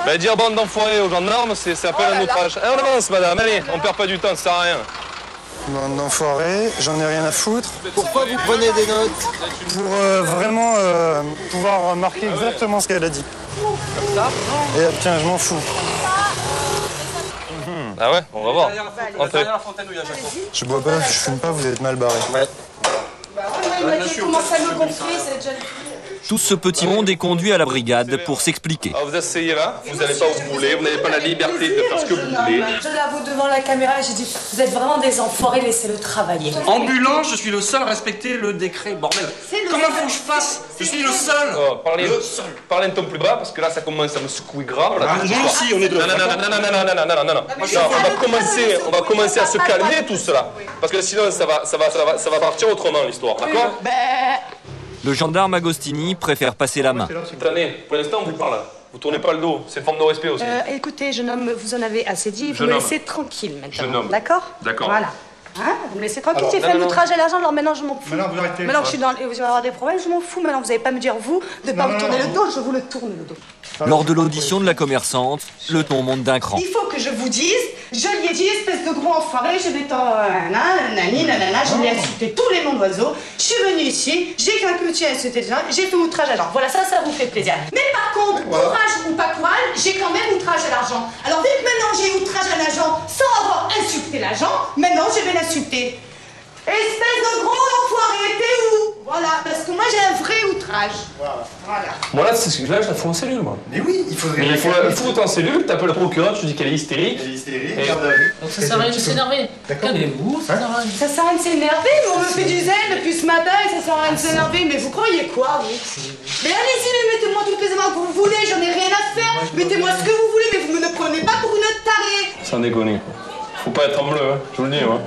Bah, dire bande d'enfoirés aux gendarmes, ça s'appelle un outrage. Allez, on avance, madame. Allez, on perd pas du temps, ça sert à rien. Bande d'enfoirés, j'en ai rien à foutre. Pourquoi vous prenez des notes? Pour vraiment pouvoir marquer exactement ce qu'elle a dit. Comme ça? Et tiens, je m'en fous. Ah ouais, on va voir. Entrez. Je bois pas, je fume pas, vous êtes mal barré. Ouais. Il m'a dit comment ça me gonfler, c'est déjà... Tout ce petit monde est conduit à la brigade pour s'expliquer. Alors vous asseyez là, vous n'allez pas où vous voulez, vous n'avez pas la liberté de faire ce que vous voulez. Je l'avoue devant la caméra, j'ai dit, vous êtes vraiment des enfoirés, laissez-le travailler. Ambulant, je suis le seul à respecter le décret, bordel. Comment faut que je fasse? Je suis le seul. Parlez un ton plus bas parce que là ça commence à me secouer grave. Là, nous aussi, on est deux. Non. On va commencer à se calmer tout cela. Parce que sinon ça va partir autrement l'histoire, d'accord? Le gendarme Agostini préfère passer la main. Attendez, pour l'instant on vous parle. Vous tournez pas le dos, c'est une forme de respect aussi. Écoutez, jeune homme, vous en avez assez dit, vous Jeune me homme. laissez tranquille maintenant. Jeune homme. D'accord? D'accord. Voilà. Hein, vous me laissez tranquille, Alors, j'ai non, fait non, l'outrage à l'argent, alors maintenant je m'en fous. Maintenant, vous arrêtez. Maintenant que je suis dans... Vous allez avoir des problèmes, je m'en fous. Maintenant, vous n'allez pas me dire, vous, de ne pas vous tourner le dos, je vous le tourne le dos. Lors de l'audition de la commerçante, le ton monte d'un cran. Il faut que je vous dise, je lui ai dit, espèce de gros enfoiré, je vais nanana, je l'ai insulté tous les noms d'oiseaux, je suis venue ici, j'ai qu'un petit insulté des gens, j'ai fait outrage à l'argent. Voilà, ça vous fait plaisir. Mais par contre, outrage ou pas courage, j'ai quand même outrage à l'argent. Alors vu que maintenant j'ai outrage à l'agent sans avoir insulté l'agent, maintenant je vais l'insulter. Espèce de gros enfoiré, t'es où? Voilà, parce que moi j'ai un vrai outrage. Voilà. Moi là, je la fous en cellule, moi. Mais oui, il faudrait. Mais il faut la foutre en cellule, t'appelles le procureur, tu dis qu'elle est hystérique. Elle est hystérique, Donc ça sert à rien de s'énerver. Calmez-vous, ça sert à rien. Ça sert à rien de s'énerver, mais on me fait du zèle depuis ce matin et ça sert à rien de s'énerver. Mais vous croyez quoi, vous? Mais allez-y, mais mettez-moi toutes les amants que vous voulez, j'en ai rien à faire. Mettez-moi ce que vous voulez, mais vous me ne prenez pas pour une tarée. Sans déconner, quoi. Faut pas être en bleu, hein, je vous le dis, moi.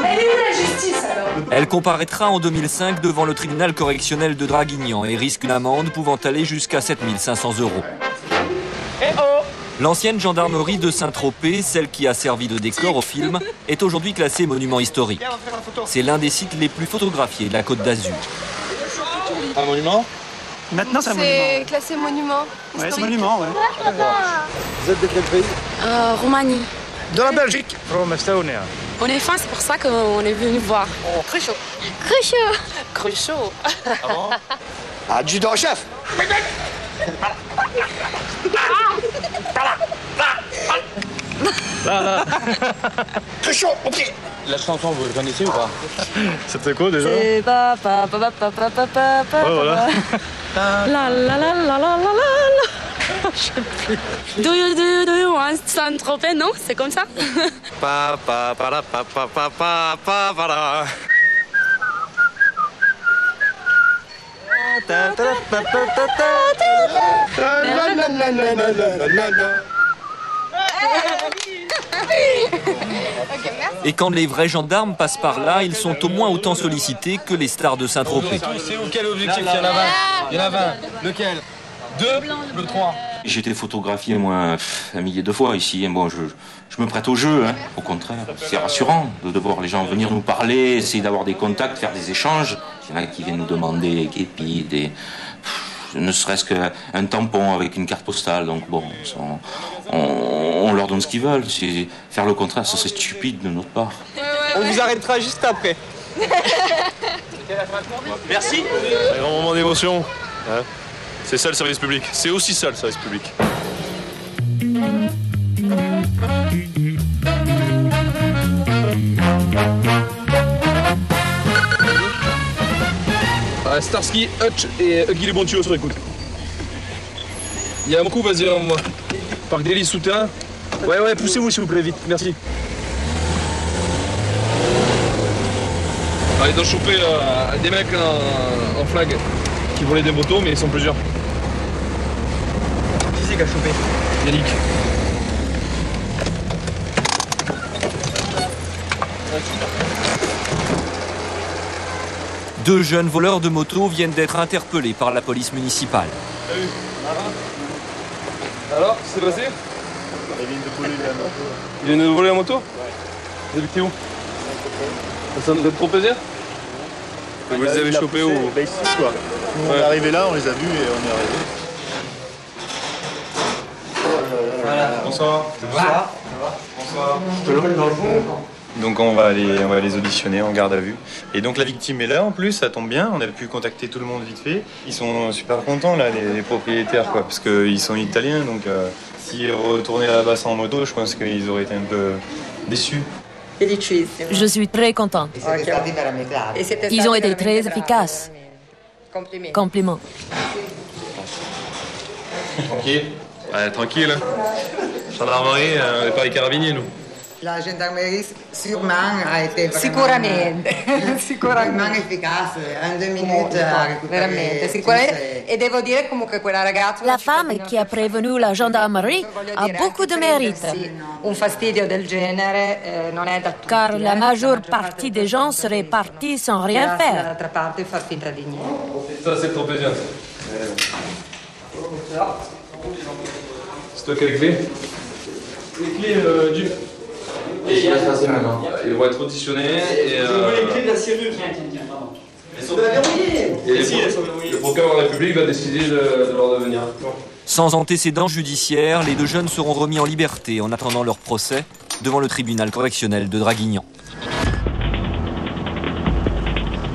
Elle est où la justice alors? Elle comparaîtra en 2005 devant le tribunal correctionnel de Draguignan et risque une amende pouvant aller jusqu'à 7 500 €. L'ancienne gendarmerie de Saint-Tropez, celle qui a servi de décor au film, est aujourd'hui classée monument historique. C'est l'un des sites les plus photographiés de la Côte d'Azur. Un monument? Maintenant, c'est un monument. C'est classé monument. Ouais, c'est monument, ouais. Vous êtes de quel pays? Roumanie. De la Belgique. From Estonia. On est fins, c'est pour ça qu'on est venu voir. Cruchot. Cruchot. Cruchot. Adjudant-chef. Là. Cruchot, au pied. La chanson, vous le connaissez ou pas? C'était quoi déjà? C'est papa. Ouais, voilà. La. Je sais plus. Do you want Saint-Tropez, non? C'est comme ça? Et quand les vrais gendarmes passent par là, ils sont au moins autant sollicités que les stars de Saint-Tropez. C'est où quel objectif? Il y en a 20. Il y en a 20. Lequel? 2, le 3. J'ai été photographié, moi, un millier de fois ici. Bon, je me prête au jeu, hein. Au contraire. C'est rassurant de voir les gens venir nous parler, essayer d'avoir des contacts, faire des échanges. Il y en a qui viennent nous demander des guépis, ne serait-ce qu'un tampon avec une carte postale. Donc bon, on leur donne ce qu'ils veulent. Faire le contraire, ça serait stupide de notre part. On vous arrêtera juste après. Merci. Un grand moment d'émotion. Hein, c'est ça le service public. C'est aussi ça le service public. Starsky, Hutch et Huggy les Bontuos sur écoute. Il y a un coup, vas-y, moi. Parc d'hélice souterrain. Ouais, poussez-vous s'il vous plaît, vite, merci. Ils ont chopé des mecs en flag qui volaient des motos, mais ils sont plusieurs. Qui c'est qui a chopé? Yannick. Deux jeunes voleurs de moto viennent d'être interpellés par la police municipale. Salut. Alors, qu'est-ce qui s'est passé? Ils viennent de voler la moto. Ils viennent de voler la moto? Vous habitez où? Vous êtes Tropézien? Vous les avez chopés où? Bah ici quoi. Nous, on est arrivé là, on les a vus et on est arrivé. Voilà. Bonsoir. Bonsoir. Bonsoir. Donc on va les auditionner en garde à vue. Et donc la victime est là en plus, ça tombe bien, on a pu contacter tout le monde vite fait. Ils sont super contents là, les propriétaires quoi, parce qu'ils sont italiens, donc s'ils retournaient là-bas sans moto, je pense qu'ils auraient été un peu déçus. Je suis très contente. Ils ont été très efficaces. Compliments. Tranquille. Ouais, tranquille. Gendarmerie, on n'est pas les carabiniers nous. La gendarmerie sûrement a été Sicuramente. efficace, en 2 minutes a Veramente, récupéré. sicuramente. E devo dire comunque quella ragazza... La femme qui a prévenu la gendarmerie a beaucoup de mérite. Un fastidio del genere non è da tutti. Car la majeure partie des gens seraient partis sans rien faire. D'altra parte far finta di niente. Ça c'est Tropézien. C'est toi qui as les clés? Les clés du... Qu'est-ce qui va se passer maintenant? Ils vont être auditionnés et... les clés de la serrure, tiens. Elles sont verrouillées. Et le procureur de la République va décider de leur devenir. Sans antécédents judiciaires, les deux jeunes seront remis en liberté en attendant leur procès devant le tribunal correctionnel de Draguignan.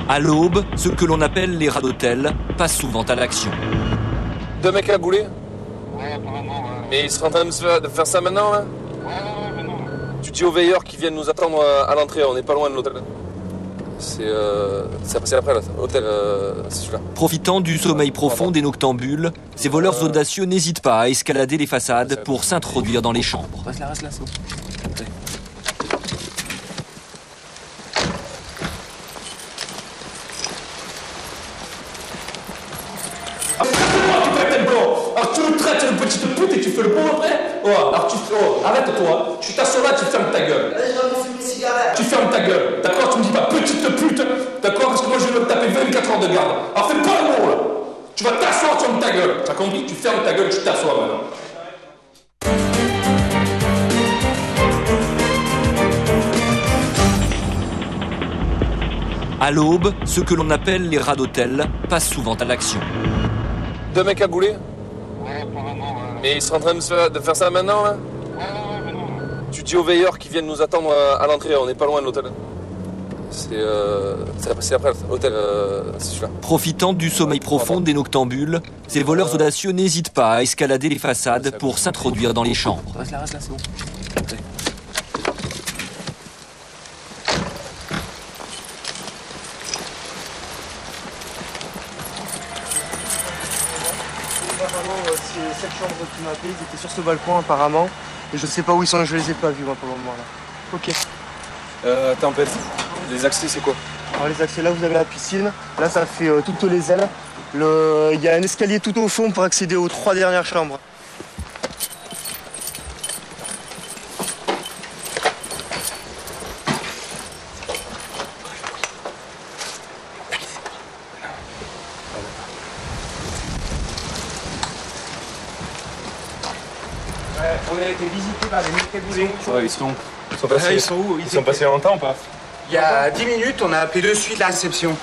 À l'aube, ce que l'on appelle les rats d'hôtel passent souvent à l'action. 2 mecs à gouler? Ouais, apparemment, ouais. Et ils seraient en train de faire ça maintenant, là? Ouais, non. Tu dis aux veilleurs qui viennent nous attendre à l'entrée, on n'est pas loin de l'hôtel. C'est après, là. Hôtel, c'est celui-là. Profitant du sommeil profond des noctambules, ces voleurs audacieux n'hésitent pas à escalader les façades pour s'introduire dans les chambres. Reste là, c'est bon. Alors tu me traites de petite pute et tu fais le bon après. Oh, alors arrête-toi, tu t'assois là, tu fermes ta gueule. Tu fermes ta gueule, d'accord? Tu me dis pas petite pute, d'accord? Parce que moi je vais me taper 24 heures de garde. Alors fais pas le mot là. Tu vas t'asseoir, tu fermes ta gueule. T'as compris? Tu fermes ta gueule, tu t'assois maintenant. À l'aube, ce que l'on appelle les rats d'hôtel passent souvent à l'action. 2 mecs à gouler? Ouais, apparemment, ouais. Et ils seraient en train de faire ça maintenant, là? Ouais, non. Tu dis aux veilleurs qui viennent nous attendre à l'entrée, on n'est pas loin de l'hôtel. C'est après, l'hôtel, c'est celui-là. Profitant du sommeil profond des noctambules, ces voleurs audacieux n'hésitent pas à escalader les façades pour s'introduire dans les chambres. Reste là, c'est bon. C'est cette chambre qui m'a appelé, ils étaient sur ce balcon apparemment. Et je sais pas où ils sont, je les ai pas vus moi pour le moment là. Ok. Tempête, les accès c'est quoi? Alors les accès là vous avez la piscine, là ça fait toutes les ailes. Il y a un escalier tout au fond pour accéder aux 3 dernières chambres. On a été visité par des mecs à gouler. Ouais, ils sont passés. Ils sont où? Ils sont passés longtemps ou pas? Il y a 10 minutes, on a appelé de suite la réception.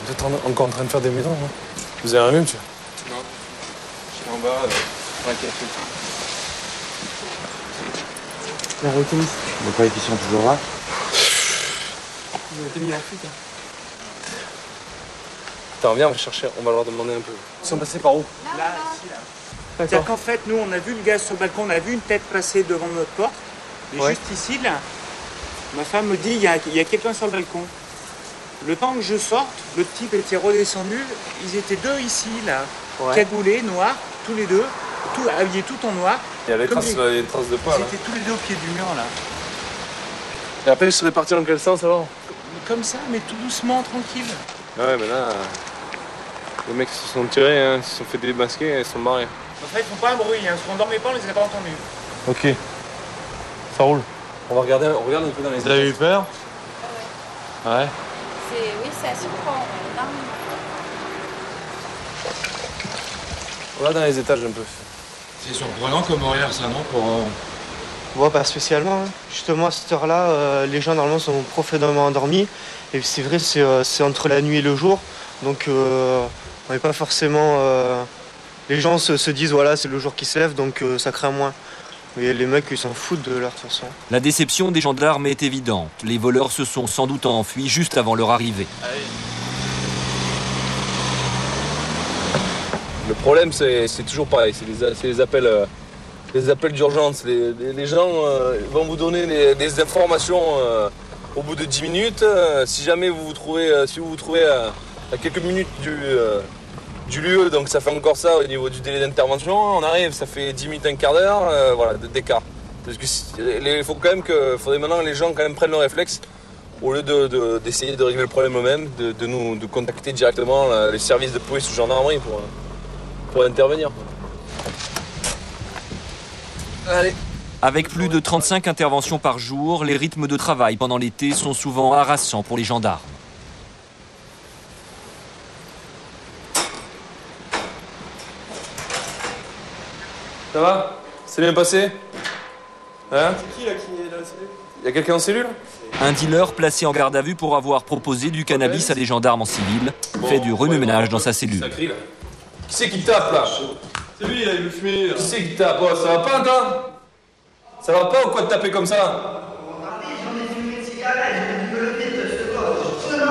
Vous êtes encore en train de faire des maisons, hein? Vous avez rien vu, monsieur? Non. Je suis en bas, pour un café. La retenue. Donc pas efficient toujours là. Vous avez été mis en fuite. Attends, viens, on va chercher, on va leur demander un peu. Ils sont passés par où? Là, ici, là. C'est-à-dire qu'en fait, nous, on a vu le gars sur le balcon, on a vu une tête passer devant notre porte. Et juste ici, là, ma femme me dit, il y a quelqu'un sur le balcon. Le temps que je sorte, le type était redescendu. Ils étaient 2 ici, là, cagoulés, noirs, tous les deux, habillés tout en noir. Il y a des traces de pas, Ils là. étaient tous les deux au pied du mur, là. Et après, ils seraient partis dans quel sens, alors? Comme ça, mais tout doucement, tranquille. Ouais, mais là, les mecs se sont tirés, hein, ils se sont fait démasquer et ils sont barrés. En fait, ils font pas un bruit, hein. Parce qu'on dormait pas, on les a pas entendus. Ok. Ça roule. On regarde un peu dans les... Vous avez eu peur? Ouais. Oui, ça surprend. On va dans les étages un peu. C'est surprenant comme horaire, ça, non? Ouais, pas spécialement. Hein. Justement, à cette heure-là, les gens normalement sont profondément endormis. Et c'est vrai, c'est entre la nuit et le jour. Donc, on n'est pas forcément. Les gens se disent, voilà, c'est le jour qui se lève, donc ça craint moins. Mais les mecs, ils s'en foutent de leur façon. La déception des gendarmes est évidente. Les voleurs se sont sans doute enfuis juste avant leur arrivée. Le problème, c'est toujours pareil, c'est les appels d'urgence. Les gens vont vous donner des informations au bout de 10 minutes. Si jamais vous vous trouvez à quelques minutes du lieu, donc ça fait encore ça au niveau du délai d'intervention, on arrive, ça fait 10 minutes, un quart d'heure, voilà, d'écart. Parce que il faudrait maintenant que les gens quand même prennent le réflexe, au lieu d'essayer de régler le problème eux-mêmes, de contacter directement les services de police ou gendarmerie pour intervenir. Allez, Avec plus de 35 interventions par jour, les rythmes de travail pendant l'été sont souvent harassants pour les gendarmes. Ça va? C'est bien passé? Hein? C'est qui là qui est dans la cellule? Y a quelqu'un en cellule? Un dealer placé en garde à vue pour avoir proposé du cannabis à des gendarmes en civil fait du remue-ménage dans sa cellule. Qui c'est qui tape là? C'est lui, il veut fumer. Qui c'est qui tape? Oh, ça va pas, toi? Ça va pas ou quoi de taper comme ça?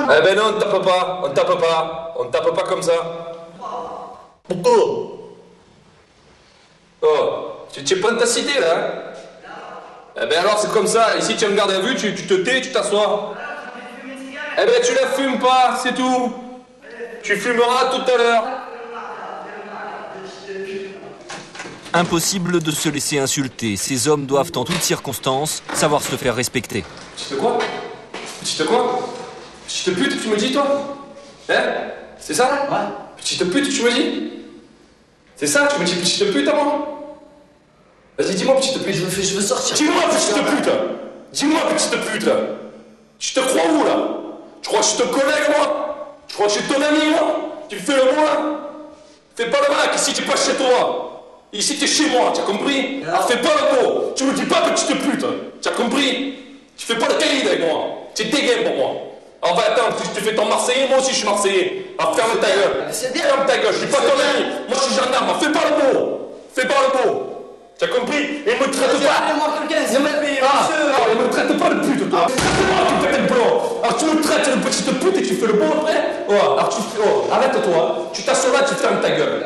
Eh ben non, on ne tape pas, on ne tape pas, on ne tape pas comme ça. Pourquoi? Oh, tu es pas de ta cité là, hein? Eh ben alors c'est comme ça, ici tu me gardes à vue, tu te tais, tu t'assois. Eh ben tu la fumes pas, c'est tout. Tu fumeras tout à l'heure. Impossible de se laisser insulter, ces hommes doivent en toutes circonstances savoir se faire respecter. Petite quoi? Petite quoi? Petite pute, tu me dis toi? Hein? C'est ça? Ouais. Petite pute, tu me dis? C'est ça? Tu me dis petite pute à moi? Vas-y, dis-moi petite pute. Je veux sortir. Dis-moi petite pute. Dis-moi petite pute. Tu te crois où là? Tu crois que je suis ton collègue moi? Tu crois que je suis ton ami moi? Tu me fais le moi? Fais pas le mec, ici t'es pas chez toi. Ici t'es chez moi, tu as compris? Alors fais pas le mot. Tu me dis pas petite pute. Tu as compris? Tu fais pas le caïd avec moi. Tu es dégaine pour moi. Alors va attends, si tu fais ton Marseillais, moi aussi je suis Marseillais. Alors ferme ta gueule. Ferme ta gueule, je suis pas ton ami. Moi je suis gendarme, fais pas le mot. Fais pas le mot. Tu as compris? Et me traite pas. Il me traite pas de pute, toi. Traite-moi de blanc. Alors tu me traites de petite pute et tu fais le bon après? Oh, alors arrête-toi. Tu t'assois là, tu fermes ta gueule.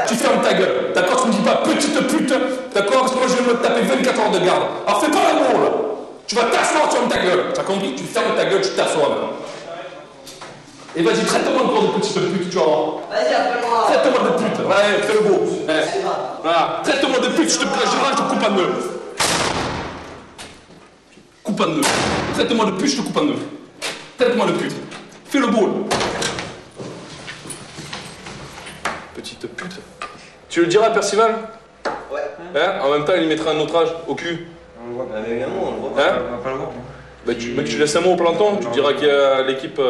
Tu fermes ta gueule. D'accord? Tu me dis pas petite pute. D'accord? Parce que moi je vais me taper 24 heures de garde. Alors fais pas le mot là. Tu vas t'asseoir, tu fermes ta gueule. Tu as compris? Tu fermes ta gueule, tu t'assois maintenant. Et vas-y, traite-moi encore de petite pute, tu vas voir. Vas-y, appelle-moi. Traite-moi de pute. Ouais, fais le beau. Voilà. Traite-moi de pute, je te coupe en deux. Coupe en deux. Traite-moi de pute, je te coupe en deux. Traite-moi de pute. Fais le beau. Petite pute. Tu le diras à Percival? Ouais. Hein? En même temps, il mettra un autre âge au cul. On le voit, bah, évidemment, on le voit. Hein? On va pas le voir. Bah, tu laisses un mot au planton, tu diras qu'il y a l'équipe.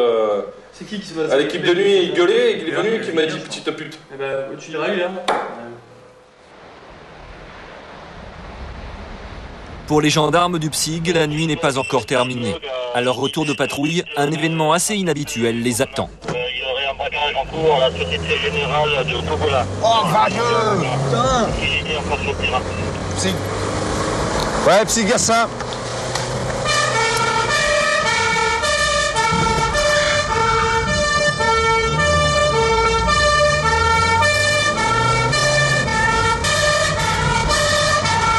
C'est qui se passe? À l'équipe de nuit, il gueulait et qu'il est venu et qu'il m'a dit petite pute. Eh ben, tu diras, il est là. Pour les gendarmes du PSIG, la nuit n'est pas encore terminée. À leur retour de patrouille, un événement assez inhabituel les attend. Il y aurait un braquage en cours à la Société Générale de Togola. Oh, radieux! Putain! Visiter encore sur le terrain. PSIG. Ouais, PSIG Gassin.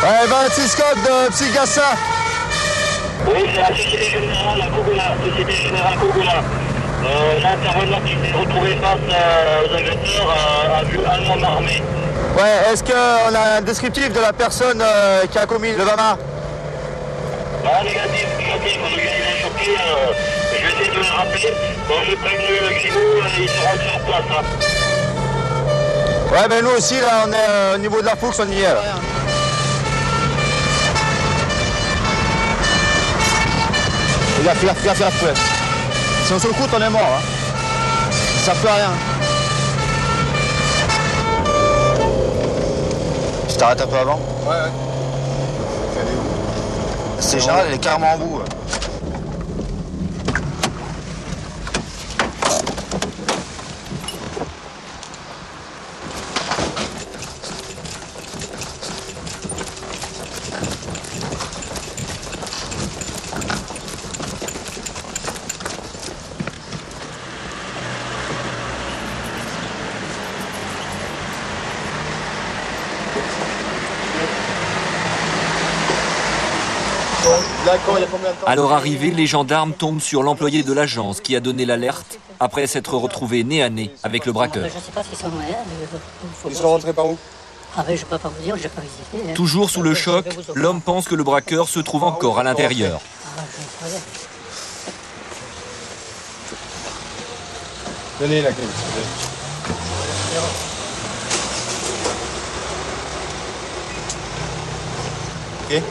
Ouais, 26 code de PSIG Gassin. Oui, c'est la Société Générale à Kogola. Société Générale Kogola. L'intervenant qui s'est retrouvé face aux agresseurs a vu un homme armé. Ouais, est-ce qu'on a un descriptif de la personne qui a commis le Bama? Ah, négatif, on a gagné la choquée. Je vais essayer de le rappeler. Bon, j'ai prévenu le Grimaud et ils seront sur place. Hein. Ouais, ben nous aussi, là, on est au niveau de la Foux, on y est. Là. Il a fait la fouette. Si on se le coûte, on est mort. Hein. Ça fait rien. Je t'arrête un peu avant? Ouais. C'est général, elle est carrément en bout. À leur arrivée, les gendarmes tombent sur l'employé de l'agence qui a donné l'alerte après s'être retrouvé nez à nez avec le braqueur. Je ne sais pas ce qu'ils sont là. Ils sont rentrés par où? Ah ben je ne peux pas vous dire, je n'ai pas visité. Toujours sous le choc, l'homme pense que le braqueur se trouve encore à l'intérieur. Donnez la clé. Ok.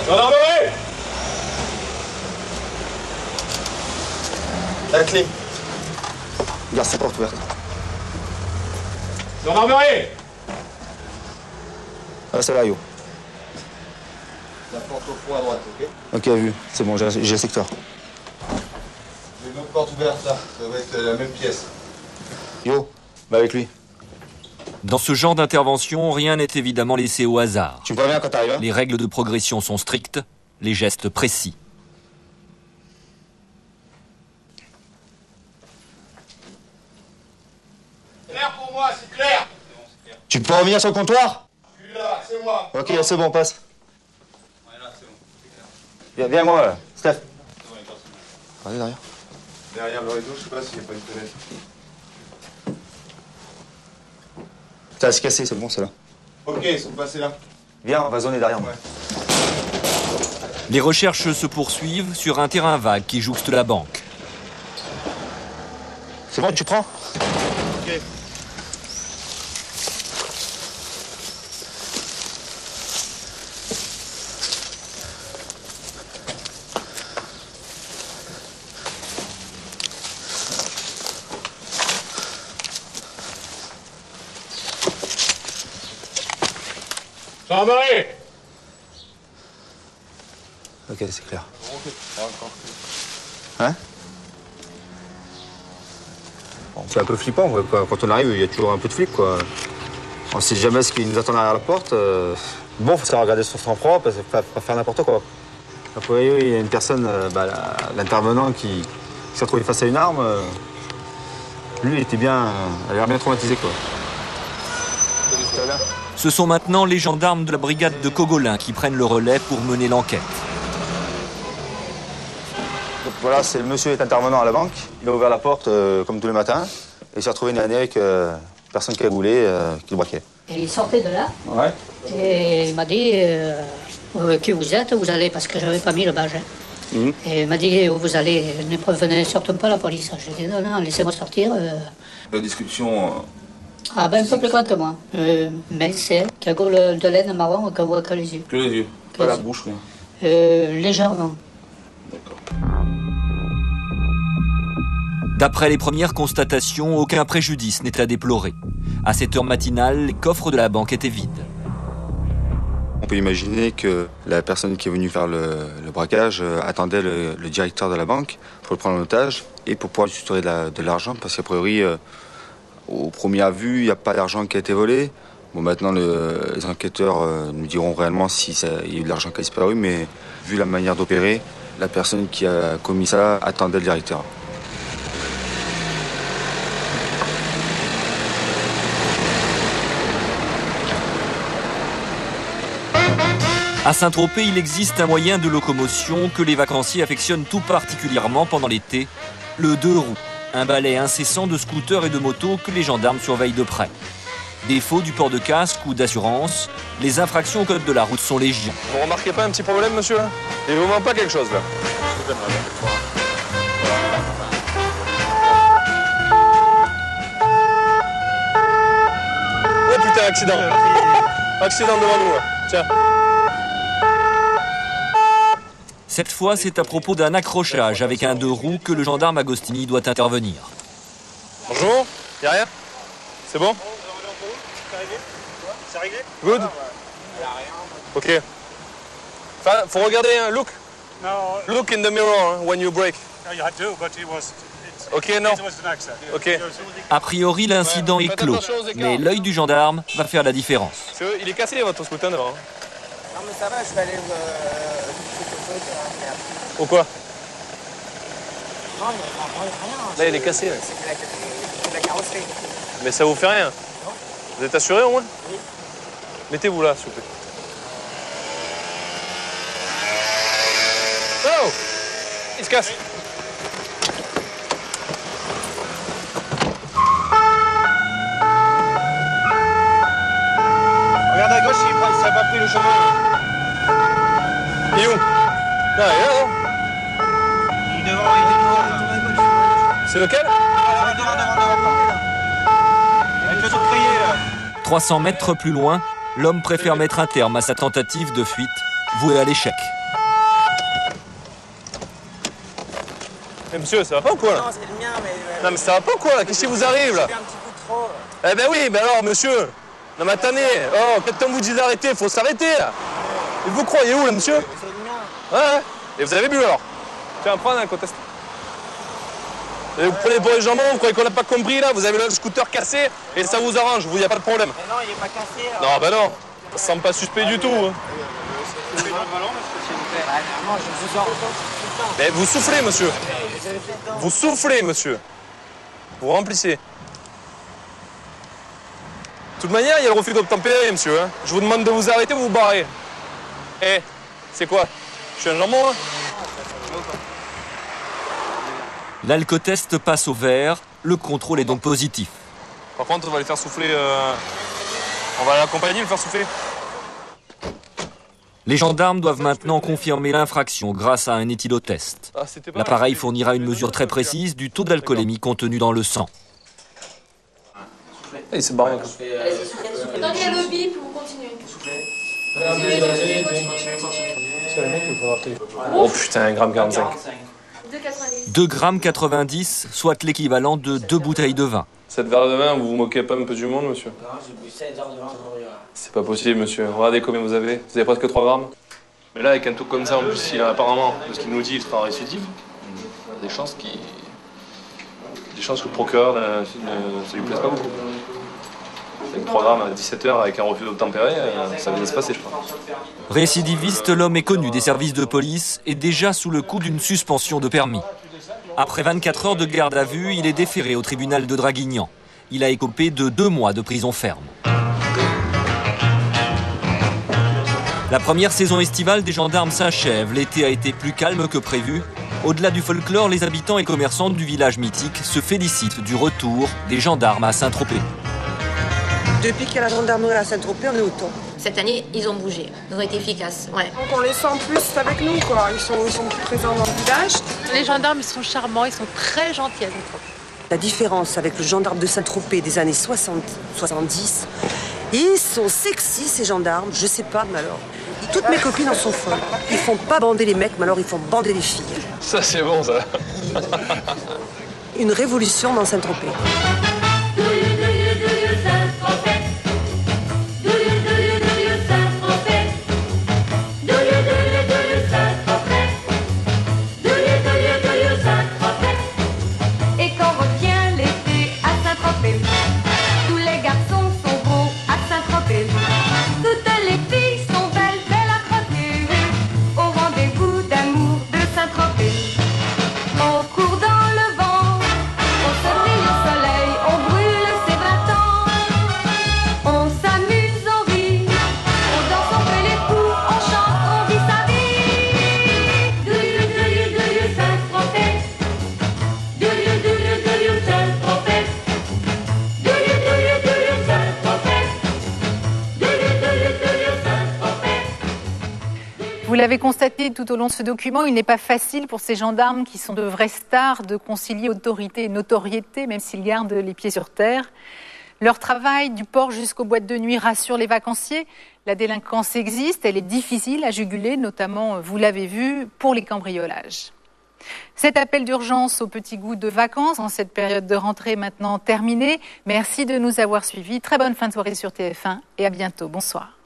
Gendarmerie! La clé. Garde sa porte ouverte. Gendarmerie! Ah, c'est là, yo. La porte au fond à droite, ok? Ok, vu. C'est bon, j'ai le secteur. Une autre porte ouverte là, ça va être la même pièce. Yo, va avec lui. Dans ce genre d'intervention, rien n'est évidemment laissé au hasard. Tu me préviens quand t'arrives, hein? Les règles de progression sont strictes, les gestes précis. Clair pour moi, c'est clair. Tu peux revenir sur le comptoir? Je suis là, c'est moi. Ok, c'est bon, passe. Viens moi, là. Steph. Allez, derrière. Derrière le rideau, je sais pas s'il n'y a pas une fenêtre. Ça va se casser, c'est bon, c'est là. Ok, ils sont passés là. Viens, on va zoner derrière moi. Les recherches se poursuivent sur un terrain vague qui jouxte la banque. C'est bon, tu prends? Ok. Gendarmerie! Ok, c'est clair. Hein? Bon, c'est un peu flippant, quoi. Quand on arrive, il y a toujours un peu de flic, quoi. On sait jamais ce qui nous attend derrière la porte. Bon, faut savoir regarder son sang-froid, pas faire n'importe quoi. Après, il y a une personne, l'intervenant, qui s'est retrouvé face à une arme. Lui, il était bien, il a l'air bien traumatisé, quoi. Ce sont maintenant les gendarmes de la brigade de Cogolin qui prennent le relais pour mener l'enquête. Donc voilà, c'est le monsieur est intervenant à la banque. Il a ouvert la porte comme tous les matins. Et il s'est retrouvé une année avec personne qui a roulé, qui le braquait. Et il sortait de là. Ouais. Et il m'a dit qui vous êtes, vous allez, parce que j'avais pas mis le badge. Hein. Et il m'a dit où vous allez, ne prévenez surtout pas la police. J'ai dit non, non, laissez-moi sortir. La description. Ah ben un peu plus grand que moi. Mais c'est cagoule de laine marron qu'on voit que les yeux. Que les yeux, pas la bouche, rien. Légèrement. D'après les premières constatations, aucun préjudice n'est à déplorer. À cette heure matinale, les coffres de la banque étaient vides. On peut imaginer que la personne qui est venue faire le braquage attendait le directeur de la banque pour le prendre en otage et pour pouvoir lui suturer de l'argent, parce qu'a priori, au premier vue, il n'y a pas d'argent qui a été volé. Bon, maintenant, les enquêteurs nous diront réellement s'il y a eu de l'argent qui a disparu, mais vu la manière d'opérer, la personne qui a commis ça attendait le directeur. À Saint-Tropez, il existe un moyen de locomotion que les vacanciers affectionnent tout particulièrement pendant l'été, le 2 roues. Un balai incessant de scooters et de motos que les gendarmes surveillent de près. Défaut du port de casque ou d'assurance, les infractions au code de la route sont légion. Vous remarquez pas un petit problème, monsieur, là? Il vous manque pas quelque chose, là? Oh putain, accident! Accident devant nous, là. Tiens. Cette fois, c'est à propos d'un accrochage avec un 2 roues que le gendarme Agostini doit intervenir. Bonjour, y'a rien? C'est bon? C'est réglé? Good? Ok. Enfin, faut regarder, hein, look. No. Look in the mirror when you brake. No, you had to, but it was. Ok, non. It was an accident. Ok. A priori, l'incident est clos, mais l'œil du gendarme va faire la différence. Il est cassé, votre scooter devant. Hein. Non, mais ça va, je vais aller. Pourquoi? Non, il n'y a rien. Là, il est cassé. Là. C'est de la carrosserie. Mais ça vous fait rien? Non. Vous êtes assuré au moins? Oui. Mettez-vous là, s'il vous plaît. Oh! Il se casse. Regarde à gauche, ça n'a pas pris le chemin. Il est où? Non, il est là, non? Il est devant, là. C'est lequel? Devant. Avec le truc rayé, là. 300 mètres plus loin, l'homme préfère mettre un terme à sa tentative de fuite, vouée à l'échec. Mais monsieur, ça va pas ou quoi là? Non, c'est le mien, mais... Non mais ça va pas ou quoi là? Qu'est-ce qui vous arrive là? Je fais un petit peu trop. Eh ben oui, mais alors monsieur. Non mais attendez, oh, quand on vous dit d'arrêter, faut s'arrêter là. Et vous croyez où là monsieur? C'est le mien. Ouais. Et vous avez bu alors? Tiens, prends un conteste. Et vous prenez pour les jambons, vous croyez qu'on n'a pas compris là? Vous avez le scooter cassé et ça vous arrange, vous, y a pas de problème. Mais non, il est pas cassé. Non, bah non, ça semble pas suspect du tout. Hein. Mais vous soufflez, monsieur. Vous soufflez, monsieur. Vous remplissez. De toute manière, il y a le refus d'obtempérer, monsieur. Hein. Je vous demande de vous arrêter ou vous barrez. Eh, c'est quoi? Je suis un jambon, hein? L'alcotest passe au vert, le contrôle est donc positif. Par contre, on va les faire souffler. On va l'accompagner, le faire souffler. Les gendarmes doivent maintenant confirmer l'infraction grâce à un éthylotest. L'appareil fournira une mesure très précise du taux d'alcoolémie contenu dans le sang. Il s'est barré. Tant qu'il y a le bip, vous continuez. Oh putain, 1,45 g. 2,90 g, soit l'équivalent de 2 bouteilles de vin. Cette verre de vin, vous vous moquez pas un peu du monde, monsieur? C'est pas possible, monsieur. Regardez combien vous avez. Vous avez presque 3 grammes. Mais là, avec un truc comme ça, en plus, il a apparemment, de ce qu'il nous dit, il sera récidive. Il y a des chances que le procureur, ça lui plaise pas beaucoup. Avec 3 grammes à 17h, avec un refus d'obtempérer, ça va bien se passer, je crois. Récidiviste, l'homme est connu des services de police et déjà sous le coup d'une suspension de permis. Après 24 heures de garde à vue, il est déféré au tribunal de Draguignan. Il a écopé de 2 mois de prison ferme. La première saison estivale des gendarmes s'achève. L'été a été plus calme que prévu. Au-delà du folklore, les habitants et commerçants du village mythique se félicitent du retour des gendarmes à Saint-Tropez. Depuis qu'il y a la gendarmerie à Saint-Tropez, on est au top. Cette année, ils ont bougé. Ils ont été efficaces. Ouais. Donc on les sent plus avec nous, quoi. Ils sont plus présents dans le village. Les gendarmes, ils sont charmants, ils sont très gentils à Saint-Tropez. La différence avec le gendarme de Saint-Tropez des années 60, 70, ils sont sexy, ces gendarmes. Je sais pas, mais alors... Toutes mes copines en sont folles. Ils font pas bander les mecs, mais alors ils font bander les filles. Ça, c'est bon, ça. Une révolution dans Saint-Tropez. Et quand revient l'été à Saint-Tropez, tous les garçons sont beaux à Saint-Tropez. Toutes les filles sont belles, belles à croquer, au rendez-vous d'amour de Saint-Tropez. On court dans le vent, on se brille au soleil, on brûle ses 20 ans. On s'amuse, on rit, on danse, on fait les fous, on chante, on vit sa vie. Do you Saint-Tropez? Do you Saint-Tropez? Do you Saint-Tropez? Do you Saint-Tropez? Vous l'avez constaté tout au long de ce document, il n'est pas facile pour ces gendarmes qui sont de vraies stars de concilier autorité et notoriété, même s'ils gardent les pieds sur terre. Leur travail, du port jusqu'aux boîtes de nuit, rassure les vacanciers. La délinquance existe, elle est difficile à juguler, notamment, vous l'avez vu, pour les cambriolages. Cet appel d'urgence au petit goût de vacances, en cette période de rentrée est maintenant terminée. Merci de nous avoir suivis. Très bonne fin de soirée sur TF1 et à bientôt. Bonsoir.